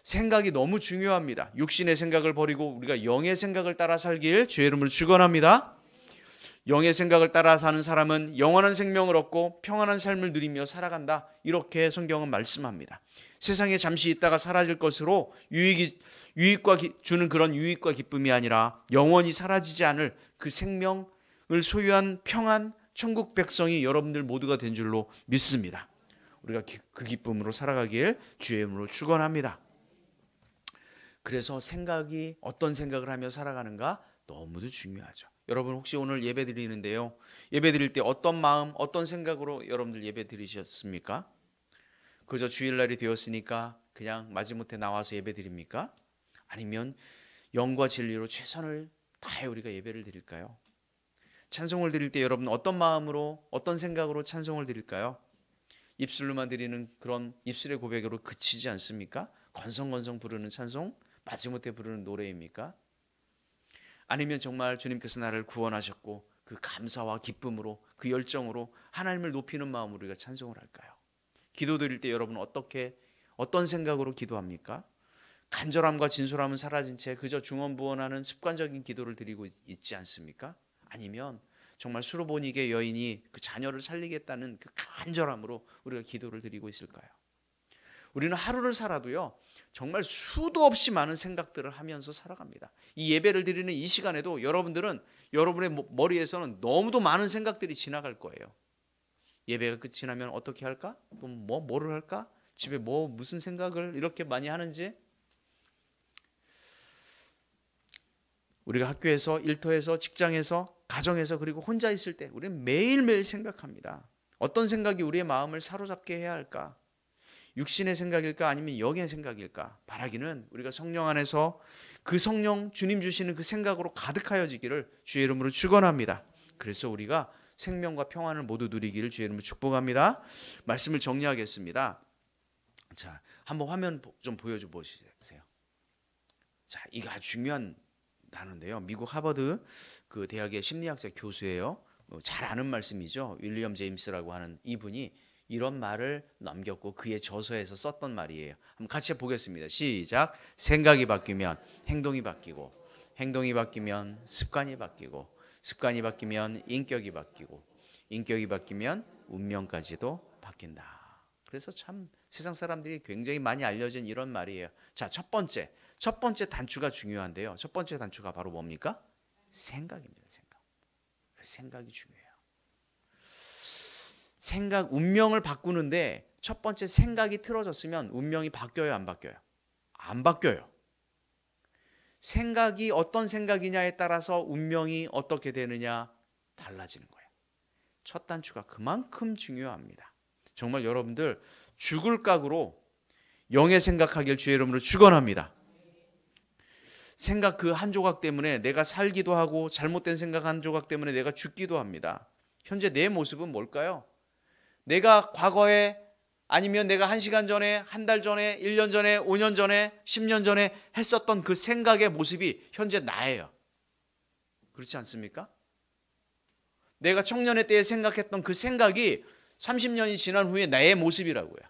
생각이 너무 중요합니다. 육신의 생각을 버리고 우리가 영의 생각을 따라 살길 주의 이름으로 축원합니다. 영의 생각을 따라 사는 사람은 영원한 생명을 얻고 평안한 삶을 누리며 살아간다. 이렇게 성경은 말씀합니다. 세상에 잠시 있다가 사라질 것으로 유익과 주는 그런 유익과 기쁨이 아니라 영원히 사라지지 않을 그 생명을 소유한 평안 천국 백성이 여러분들 모두가 된 줄로 믿습니다. 우리가 그 기쁨으로 살아가길 주의 이름으로 축원합니다. 그래서 생각이 어떤 생각을 하며 살아가는가 너무도 중요하죠. 여러분 혹시 오늘 예배 드리는데요, 예배 드릴 때 어떤 마음 어떤 생각으로 여러분들 예배 드리셨습니까? 그저 주일날이 되었으니까 그냥 마지못해 나와서 예배 드립니까? 아니면 영과 진리로 최선을 다해 우리가 예배를 드릴까요? 찬송을 드릴 때 여러분 어떤 마음으로 어떤 생각으로 찬송을 드릴까요? 입술로만 드리는 그런 입술의 고백으로 그치지 않습니까? 건성건성 부르는 찬송, 마지못해 부르는 노래입니까? 아니면 정말 주님께서 나를 구원하셨고 그 감사와 기쁨으로 그 열정으로 하나님을 높이는 마음으로 우리가 찬송을 할까요? 기도 드릴 때 여러분 어떤 생각으로 기도합니까? 간절함과 진솔함은 사라진 채 그저 중언부언하는 습관적인 기도를 드리고 있지 않습니까? 아니면 정말 수로보니게 여인이 그 자녀를 살리겠다는 그 간절함으로 우리가 기도를 드리고 있을까요? 우리는 하루를 살아도요 정말 수도 없이 많은 생각들을 하면서 살아갑니다. 이 예배를 드리는 이 시간에도 여러분들은 여러분의 머리에서는 너무도 많은 생각들이 지나갈 거예요. 예배가 끝이 나면 어떻게 할까? 또 뭐를 할까? 집에 무슨 생각을 이렇게 많이 하는지. 우리가 학교에서, 일터에서, 직장에서, 가정에서 그리고 혼자 있을 때 우리는 매일매일 생각합니다. 어떤 생각이 우리의 마음을 사로잡게 해야 할까? 육신의 생각일까 아니면 영의 생각일까? 바라기는 우리가 성령 안에서 그 성령 주님 주시는 그 생각으로 가득하여지기를 주의 이름으로 축원합니다. 그래서 우리가 생명과 평안을 모두 누리기를 주의 이름으로 축복합니다. 말씀을 정리하겠습니다. 자, 한번 화면 좀 보여줘 보세요. 자, 이거 아주 중요한 단어인데요. 미국 하버드 그 대학의 심리학자 교수예요. 잘 아는 말씀이죠. 윌리엄 제임스라고 하는 이분이 이런 말을 남겼고 그의 저서에서 썼던 말이에요. 한번 같이 보겠습니다. 시작. 생각이 바뀌면 행동이 바뀌고, 행동이 바뀌면 습관이 바뀌고, 습관이 바뀌면 인격이 바뀌고, 인격이 바뀌면 운명까지도 바뀐다. 그래서 참 세상 사람들이 굉장히 많이 알려진 이런 말이에요. 자, 첫 번째 단추가 중요한데요. 첫 번째 단추가 바로 뭡니까? 생각입니다. 생각이 중요해요. 생각, 운명을 바꾸는데 첫 번째 생각이 틀어졌으면 운명이 바뀌어요, 안 바뀌어요? 안 바뀌어요. 생각이 어떤 생각이냐에 따라서 운명이 어떻게 되느냐 달라지는 거예요. 첫 단추가 그만큼 중요합니다. 정말 여러분들 죽을 각오로 영의 생각하길 주의 이름으로 축원합니다. 생각 그 한 조각 때문에 내가 살기도 하고 잘못된 생각 한 조각 때문에 내가 죽기도 합니다. 현재 내 모습은 뭘까요? 내가 과거에 아니면 내가 1시간 전에, 한 달 전에, 1년 전에, 5년 전에, 10년 전에 했었던 그 생각의 모습이 현재 나예요. 그렇지 않습니까? 내가 청년의 때에 생각했던 그 생각이 30년이 지난 후에 나의 모습이라고요.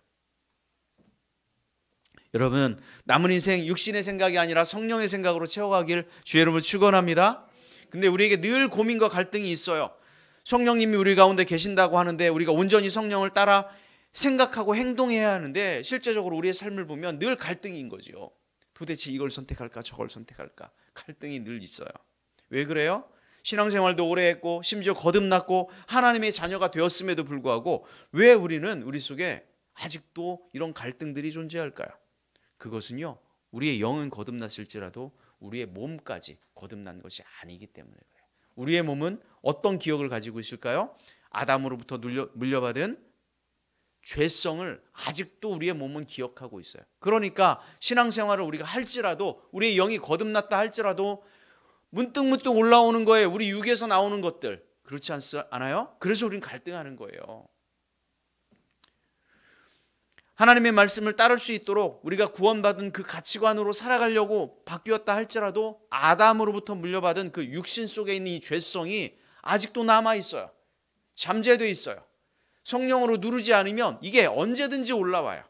여러분, 남은 인생 육신의 생각이 아니라 성령의 생각으로 채워가길 주의 이름으로 축원합니다. 근데 우리에게 늘 고민과 갈등이 있어요. 성령님이 우리 가운데 계신다고 하는데 우리가 온전히 성령을 따라 생각하고 행동해야 하는데 실제적으로 우리의 삶을 보면 늘 갈등인 거죠. 도대체 이걸 선택할까 저걸 선택할까 갈등이 늘 있어요. 왜 그래요? 신앙생활도 오래 했고 심지어 거듭났고 하나님의 자녀가 되었음에도 불구하고 왜 우리는 우리 속에 아직도 이런 갈등들이 존재할까요? 그것은요, 우리의 영은 거듭났을지라도 우리의 몸까지 거듭난 것이 아니기 때문에 그래요. 우리의 몸은 어떤 기억을 가지고 있을까요? 아담으로부터 물려받은 죄성을 아직도 우리의 몸은 기억하고 있어요. 그러니까 신앙생활을 우리가 할지라도 우리의 영이 거듭났다 할지라도 문득문득 올라오는 거예요. 우리 육에서 나오는 것들. 그렇지 않아요? 그래서 우리는 갈등하는 거예요. 하나님의 말씀을 따를 수 있도록 우리가 구원받은 그 가치관으로 살아가려고 바뀌었다 할지라도 아담으로부터 물려받은 그 육신 속에 있는 이 죄성이 아직도 남아있어요. 잠재되어 있어요. 성령으로 누르지 않으면 이게 언제든지 올라와요.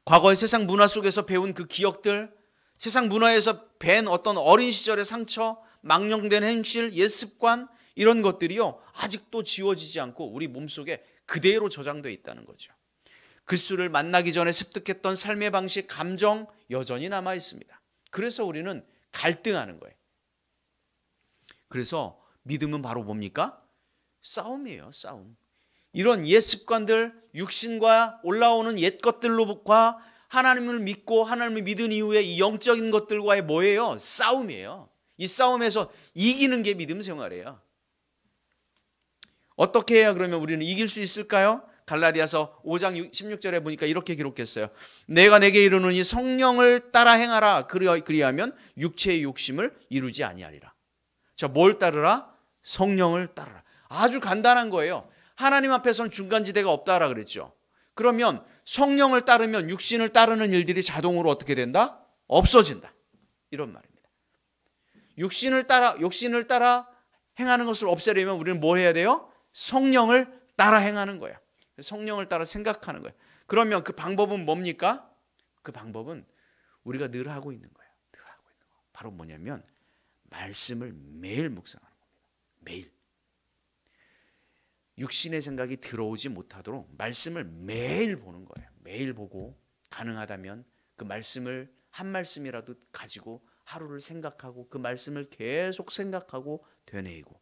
과거의 세상 문화 속에서 배운 그 기억들, 세상 문화에서 뵌 어떤 어린 시절의 상처, 망령된 행실, 옛습관 이런 것들이요 아직도 지워지지 않고 우리 몸속에 그대로 저장되어 있다는 거죠. 그리스도를 만나기 전에 습득했던 삶의 방식, 감정 여전히 남아 있습니다. 그래서 우리는 갈등하는 거예요. 그래서 믿음은 바로 뭡니까? 싸움이에요. 싸움. 이런 옛 습관들, 육신과 올라오는 옛 것들과 하나님을 믿고 하나님을 믿은 이후에 이 영적인 것들과의 뭐예요? 싸움이에요. 이 싸움에서 이기는 게 믿음 생활이에요. 어떻게 해야 그러면 우리는 이길 수 있을까요? 갈라디아서 5장 16절에 보니까 이렇게 기록했어요. 내가 내게 이르노니 성령을 따라 행하라. 그리하면 육체의 욕심을 이루지 아니하리라. 자, 뭘 따르라? 성령을 따르라. 아주 간단한 거예요. 하나님 앞에서는 중간지대가 없다라 그랬죠. 그러면 성령을 따르면 육신을 따르는 일들이 자동으로 어떻게 된다? 없어진다. 이런 말입니다. 육신을 따라 행하는 것을 없애려면 우리는 뭘 해야 돼요? 성령을 따라 행하는 거예요. 성령을 따라 생각하는 거예요. 그러면 그 방법은 뭡니까? 그 방법은 우리가 늘 하고 있는 거예요. 늘 하고 있는 거. 바로 뭐냐면 말씀을 매일 묵상하는 겁니다. 매일. 육신의 생각이 들어오지 못하도록 말씀을 매일 보는 거예요. 매일 보고 가능하다면 그 말씀을 한 말씀이라도 가지고 하루를 생각하고 그 말씀을 계속 생각하고 되뇌이고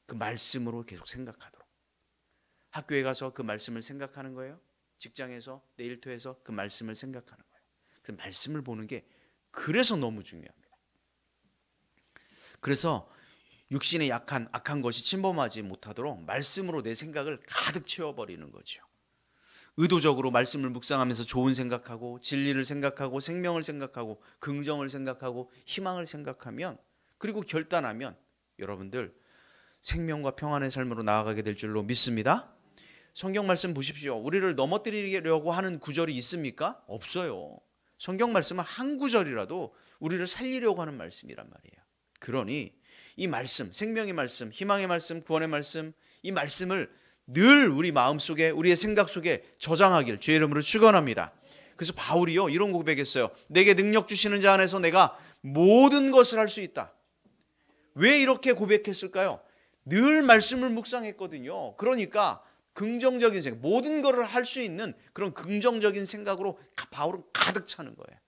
그 말씀으로 계속 생각하도록. 학교에 가서 그 말씀을 생각하는 거예요. 직장에서 내 일터에서 그 말씀을 생각하는 거예요. 그 말씀을 보는 게 그래서 너무 중요합니다. 그래서 육신의 악한 것이 침범하지 못하도록 말씀으로 내 생각을 가득 채워버리는 거죠. 의도적으로 말씀을 묵상하면서 좋은 생각하고 진리를 생각하고 생명을 생각하고 긍정을 생각하고 희망을 생각하면 그리고 결단하면 여러분들 생명과 평안의 삶으로 나아가게 될 줄로 믿습니다. 성경 말씀 보십시오. 우리를 넘어뜨리려고 하는 구절이 있습니까? 없어요. 성경 말씀은 한 구절이라도 우리를 살리려고 하는 말씀이란 말이에요. 그러니 이 말씀, 생명의 말씀, 희망의 말씀, 구원의 말씀, 이 말씀을 늘 우리 마음속에 우리의 생각 속에 저장하길 주의 이름으로 축원합니다. 그래서 바울이요 이런 고백했어요. 내게 능력 주시는 자 안에서 내가 모든 것을 할 수 있다. 왜 이렇게 고백했을까요? 늘 말씀을 묵상했거든요. 그러니까 긍정적인 생각, 모든 것을 할 수 있는 그런 긍정적인 생각으로 바울은 가득 차는 거예요.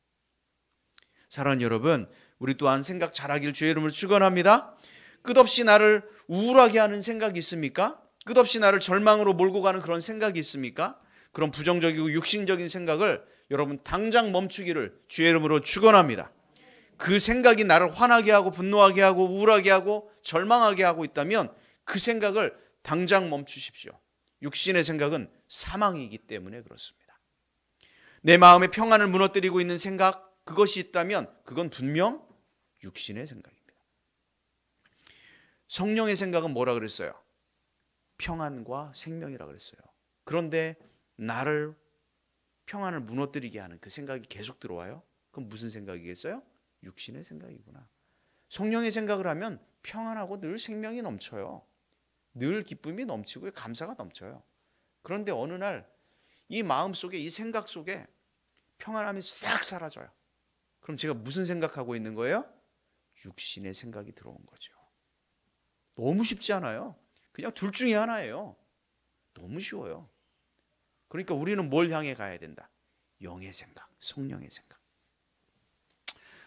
사랑하는 여러분, 우리 또한 생각 잘하길 주의 이름으로 축원합니다. 끝없이 나를 우울하게 하는 생각이 있습니까? 끝없이 나를 절망으로 몰고 가는 그런 생각이 있습니까? 그런 부정적이고 육신적인 생각을 여러분 당장 멈추기를 주의 이름으로 축원합니다. 그 생각이 나를 화나게 하고 분노하게 하고 우울하게 하고 절망하게 하고 있다면 그 생각을 당장 멈추십시오. 육신의 생각은 사망이기 때문에 그렇습니다. 내 마음의 평안을 무너뜨리고 있는 생각, 그것이 있다면 그건 분명 육신의 생각입니다. 성령의 생각은 뭐라 그랬어요? 평안과 생명이라 그랬어요. 그런데 나를 평안을 무너뜨리게 하는 그 생각이 계속 들어와요. 그럼 무슨 생각이겠어요? 육신의 생각이구나. 성령의 생각을 하면 평안하고 늘 생명이 넘쳐요. 늘 기쁨이 넘치고 감사가 넘쳐요. 그런데 어느 날 이 마음 속에 이 생각 속에 평안함이 싹 사라져요. 그럼 제가 무슨 생각하고 있는 거예요? 육신의 생각이 들어온 거죠. 너무 쉽지 않아요. 그냥 둘 중에 하나예요. 너무 쉬워요. 그러니까 우리는 뭘 향해 가야 된다? 영의 생각, 성령의 생각.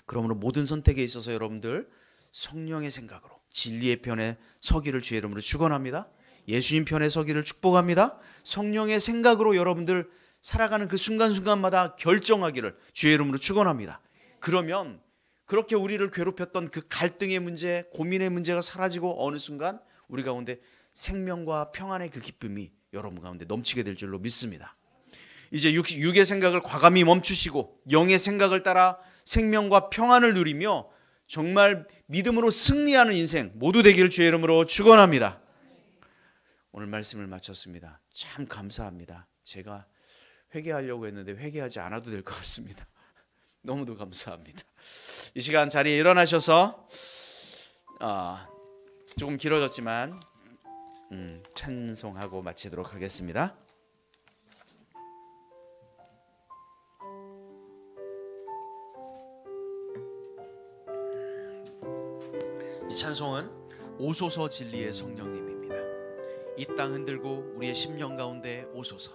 그러므로 모든 선택에 있어서 여러분들 성령의 생각으로 진리의 편에 서기를 주의 이름으로 축원합니다. 예수님 편에 서기를 축복합니다. 성령의 생각으로 여러분들 살아가는 그 순간순간마다 결정하기를 주의 이름으로 축원합니다. 그러면 그렇게 우리를 괴롭혔던 그 갈등의 문제, 고민의 문제가 사라지고 어느 순간 우리 가운데 생명과 평안의 그 기쁨이 여러분 가운데 넘치게 될 줄로 믿습니다. 이제 육의 생각을 과감히 멈추시고 영의 생각을 따라 생명과 평안을 누리며 정말 믿음으로 승리하는 인생 모두 되기를 주의 이름으로 축원합니다. 오늘 말씀을 마쳤습니다. 참 감사합니다. 제가 회개하려고 했는데 회개하지 않아도 될 것 같습니다. 너무도 감사합니다. 이 시간 자리에 일어나셔서 조금 길어졌지만 찬송하고 마치도록 하겠습니다. 이 찬송은 오소서 진리의 성령님입니다. 이 땅 흔들고 우리의 심령 가운데 오소서.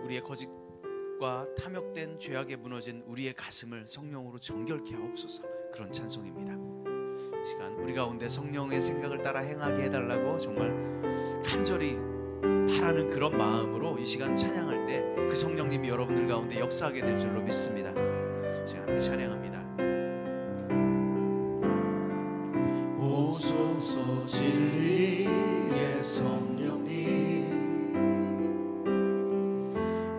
우리의 거짓과 탐욕된 죄악에 무너진 우리의 가슴을 성령으로 정결케 하옵소서. 그런 찬송입니다. 이 시간 우리 가운데 성령의 생각을 따라 행하게 해달라고 정말 간절히 바라는 그런 마음으로 이 시간 찬양할 때 그 성령님이 여러분들 가운데 역사하게 될 줄로 믿습니다. 제가 함께 찬양합니다. 오소서 진리의 성령님,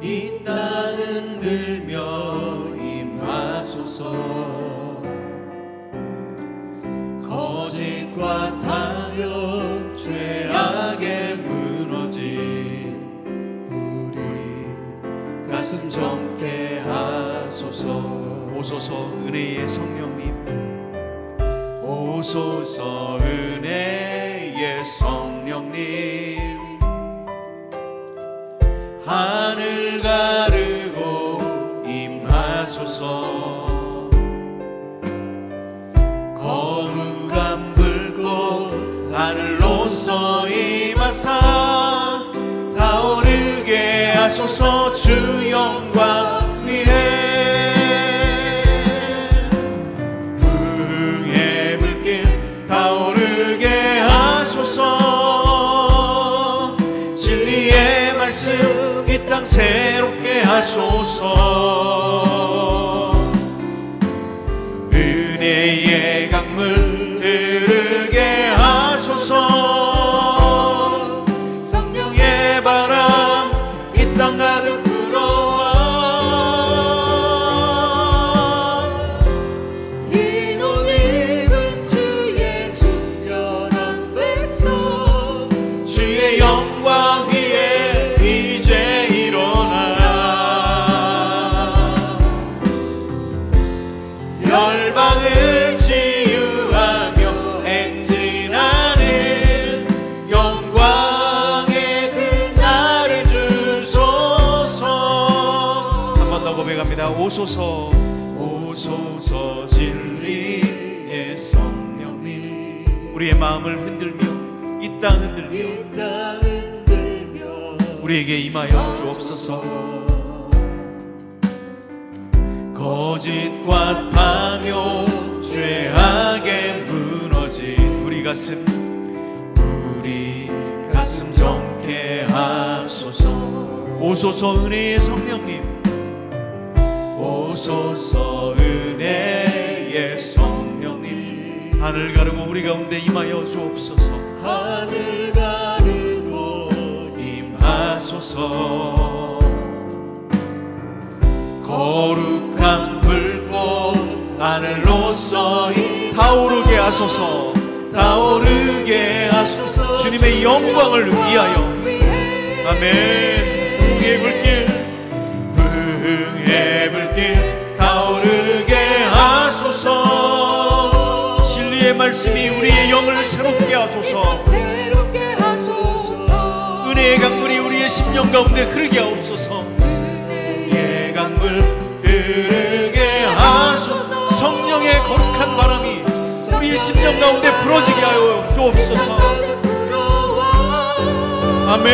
이 땅 흔들며 임하소서. 거짓과 탐욕 죄악에 무너진 우리 가슴 젊게 하소서. 오소서 은혜의 성령님, 오소서 은혜의 성령님, 하늘 가르고 임하소서. 거룩한 불꽃 하늘로서 임하사 타오르게 하소서. 주 영광 위에 진리의 말씀 이 땅 새롭게 하소서. 은혜의 강물 흐르게 하소서. 성령의 바람 이 땅 가득 불어와. 흰 옷 입은 주 예수 여러 백성, 주의 영광 위에 이제 일어나. 열방을 치유하며 행진하는 영광의 그 날을 주소서. 한 번 더 고백합니다. 오소서 오소서 진리의 성령님, 우리의 마음을 흔들며 이 땅 흔들며 우리에게 임하여 주옵소서. 거짓과 탐욕 죄악에 무너진 우리 가슴 정케 하소서. 오소서 은혜의 성령님, 오소서 은혜의 성령님, 하늘 가르고 우리 가운데 임하여 주옵소서. 하늘 가르고 임하소서. 거룩한 불꽃 하늘로서 타오르게 하소서. 타오르게 하소서. 주님의 영광을 위하여. 아멘. 부흥의 불길, 부흥의 불길 타오르게 하소서. 진리의 말씀이 우리의 영을 새롭게 하소서. 은혜의 강물이 우리의 심령 가운데 흐르게 하옵소서. 은혜의 강물 흐르게 하소서. 성령의 거룩한 바람이 우리의 심령 가운데 불어지게 하여 주옵소서. 아멘.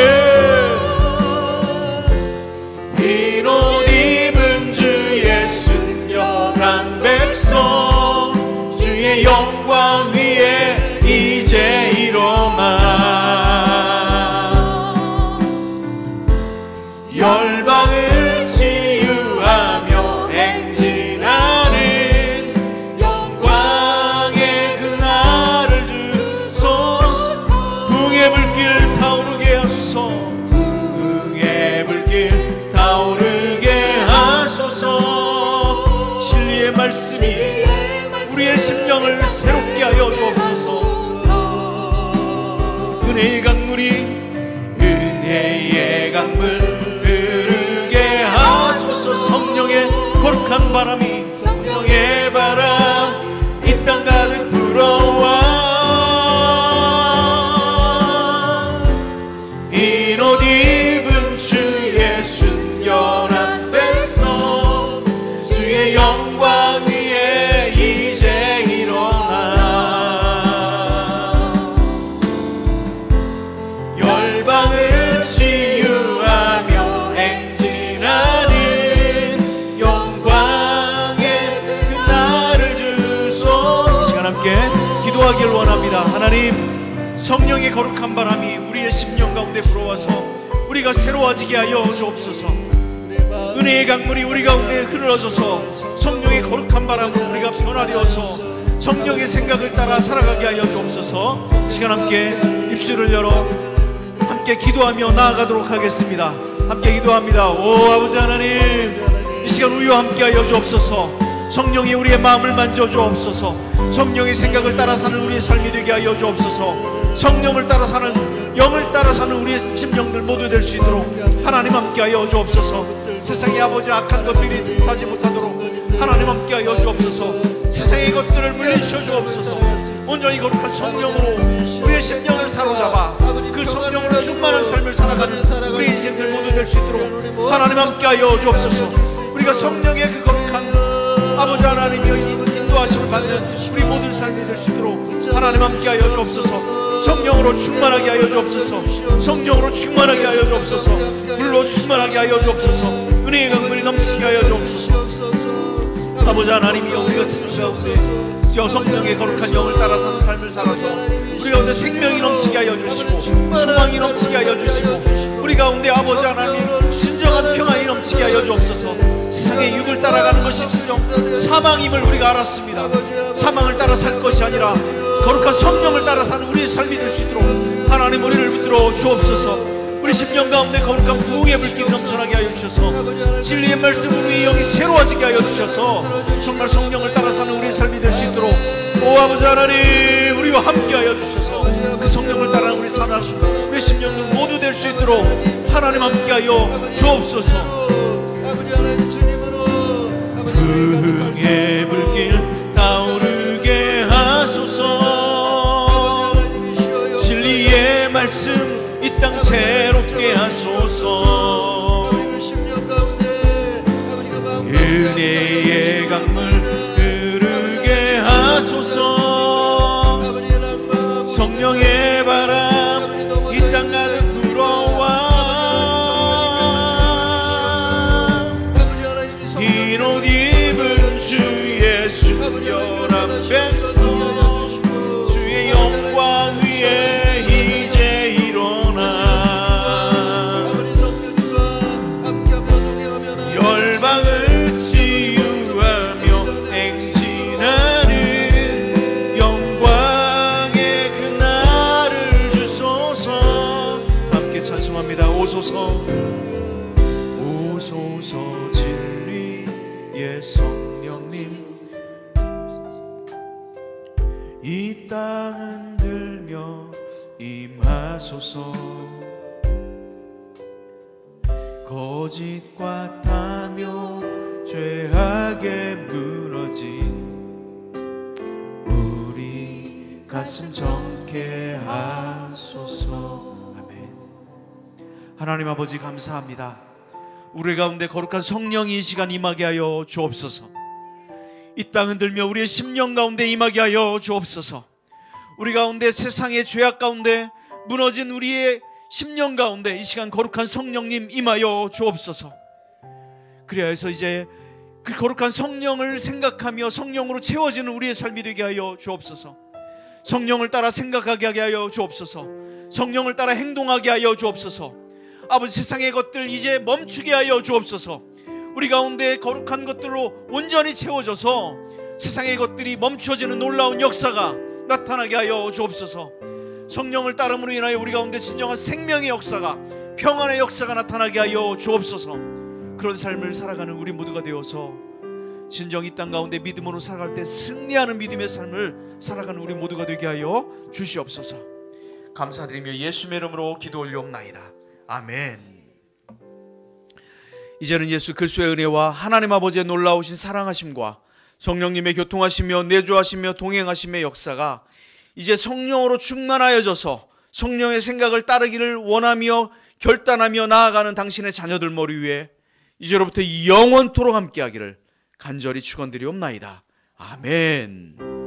흰 옷 입은 주의 순결한 백성, 주의 영광 위에 이제 일어나 열방을 치유하며 행진하는 영광의 그날을 주소서. 붕의 불길 타오르게 하소서. 붕의 불길 타오르게 하소서. 진리의 말씀이 우리의 심령을 새롭게 하여 주옵소서. 은혜의 강물 흐르게 하소서. 성령의 거룩한 바람이, 성령의 바람 이 땅 가득 불어와 흰 옷 입은 주의 순결한 백성, 주의 영광 위에 이제 일어나 열방을 치유하며 행진하는 영광의 그날을 주소. 이 시간 함께 기도하길 원합니다. 하나님, 성령의 거룩한 바람이 우리의 심령 가운데 불어와서 우리가 새로워지게 하여 주옵소서. 은혜의 강물이 우리 가운데 흘러져서 성령의 거룩한 바람으로 우리가 변화되어서 성령의 생각을 따라 살아가게 하여 주옵소서. 이 시간 함께 입술을 열어 함께 기도하며 나아가도록 하겠습니다. 함께 기도합니다. 오 아버지 하나님, 이 시간 우리와 함께 하여 주옵소서. 성령이 우리의 마음을 만져 주옵소서. 성령의 생각을 따라 사는 우리의 삶이 되게 하여 주옵소서. 성령을 따라 사는, 영을 따라 사는 우리의 심령들 모두 될 수 있도록 하나님 함께 하여 주옵소서. 세상의 아버지 악한 것들이 뜻하지 못하도록 하나님 함께 하여 주옵소서. 세상의 것들을 물리쳐 주옵소서. 온전히 거룩한 성령으로 우리의 심령을 사로잡아 그 성령으로 충만한 삶을 살아가는 우리 인생들 모두 될 수 있도록 하나님 함께 하여 주옵소서. 우리가 성령의 그 거룩한 아버지 하나님의 인도하심을 받는 우리 모든 삶이 될 수 있도록 하나님 함께 하여 주옵소서. 성령으로 충만하게 하여 주옵소서. 성령으로 충만하게 하여 주옵소서. 불로 충만하게 하여 주옵소서. 은혜의 강물이 넘치게 하여 주옵소서. 아버지 하나님이여, 우리가 세상 가운데 성령의 거룩한 영을 따라 사는 삶을 살아서 우리 가운데 생명이 넘치게 하여 주시고 소망이 넘치게 하여 주시고 우리 가운데 아버지 하나님 진정한 평안이 넘치게 하여 주옵소서. 세상의 육을 따라가는 것이 진정 사망임을 우리가 알았습니다. 사망을 따라 살 것이 아니라 거룩한 성령을 따라 사는 우리의 삶이 될 수 있도록 하나님 우리를 붙들어 주옵소서. 우리 심령 가운데 거룩한 부흥의 불길이 넘쳐나게 하여 주셔서 진리의 말씀으로 우리의 영이 새로워지게 하여 주셔서 정말 성령을 따라 사는 우리의 삶이 될 수 있도록 오 아버지 하나님, 우리와 함께 하여 주셔서 그 성령을 따라 우리 사는 우리 심령들 모두 될 수 있도록 하나님 함께 하여 주옵소서. 부흥의 불길 타오르게 하소서. 진리의 말씀 이 땅 새롭게 하소서. 은혜의 강물 흐르게 하소서. 성령의 바람 이 땅 가득 불어와 흰 옷 입은 주의 순결한 백성, 주의 영광 위에 열방을 치유하며 행진하는 영광의 그날을 주소서. 함께 찬송합니다. 오소서 오소서 진리의 성령님, 이 땅 흔들며 임하소서. 거짓과 타며 죄악에 무너진 우리 가슴 정케 하소서. 아멘. 하나님 아버지 감사합니다. 우리 가운데 거룩한 성령이 이 시간 임하게 하여 주옵소서. 이 땅 흔들며 우리의 심령 가운데 임하게 하여 주옵소서. 우리 가운데 세상의 죄악 가운데 무너진 우리의 심령 가운데 이 시간 거룩한 성령님 임하여 주옵소서. 그래야 해서 이제 그 거룩한 성령을 생각하며 성령으로 채워지는 우리의 삶이 되게 하여 주옵소서. 성령을 따라 생각하게 하게 하여 주옵소서. 성령을 따라 행동하게 하여 주옵소서. 아버지, 세상의 것들 이제 멈추게 하여 주옵소서. 우리 가운데 거룩한 것들로 온전히 채워져서 세상의 것들이 멈춰지는 놀라운 역사가 나타나게 하여 주옵소서. 성령을 따름으로 인하여 우리 가운데 진정한 생명의 역사가, 평안의 역사가 나타나게 하여 주옵소서. 그런 삶을 살아가는 우리 모두가 되어서 진정 이 땅 가운데 믿음으로 살아갈 때 승리하는 믿음의 삶을 살아가는 우리 모두가 되게 하여 주시옵소서. 감사드리며 예수의 이름으로 기도 올리옵나이다. 아멘. 이제는 예수 그리스도의 은혜와 하나님 아버지의 놀라우신 사랑하심과 성령님의 교통하시며 내주하시며 동행하심의 역사가 이제 성령으로 충만하여져서 성령의 생각을 따르기를 원하며 결단하며 나아가는 당신의 자녀들 머리 위에 이제로부터 영원토록 함께하기를 간절히 축원드리옵나이다. 아멘.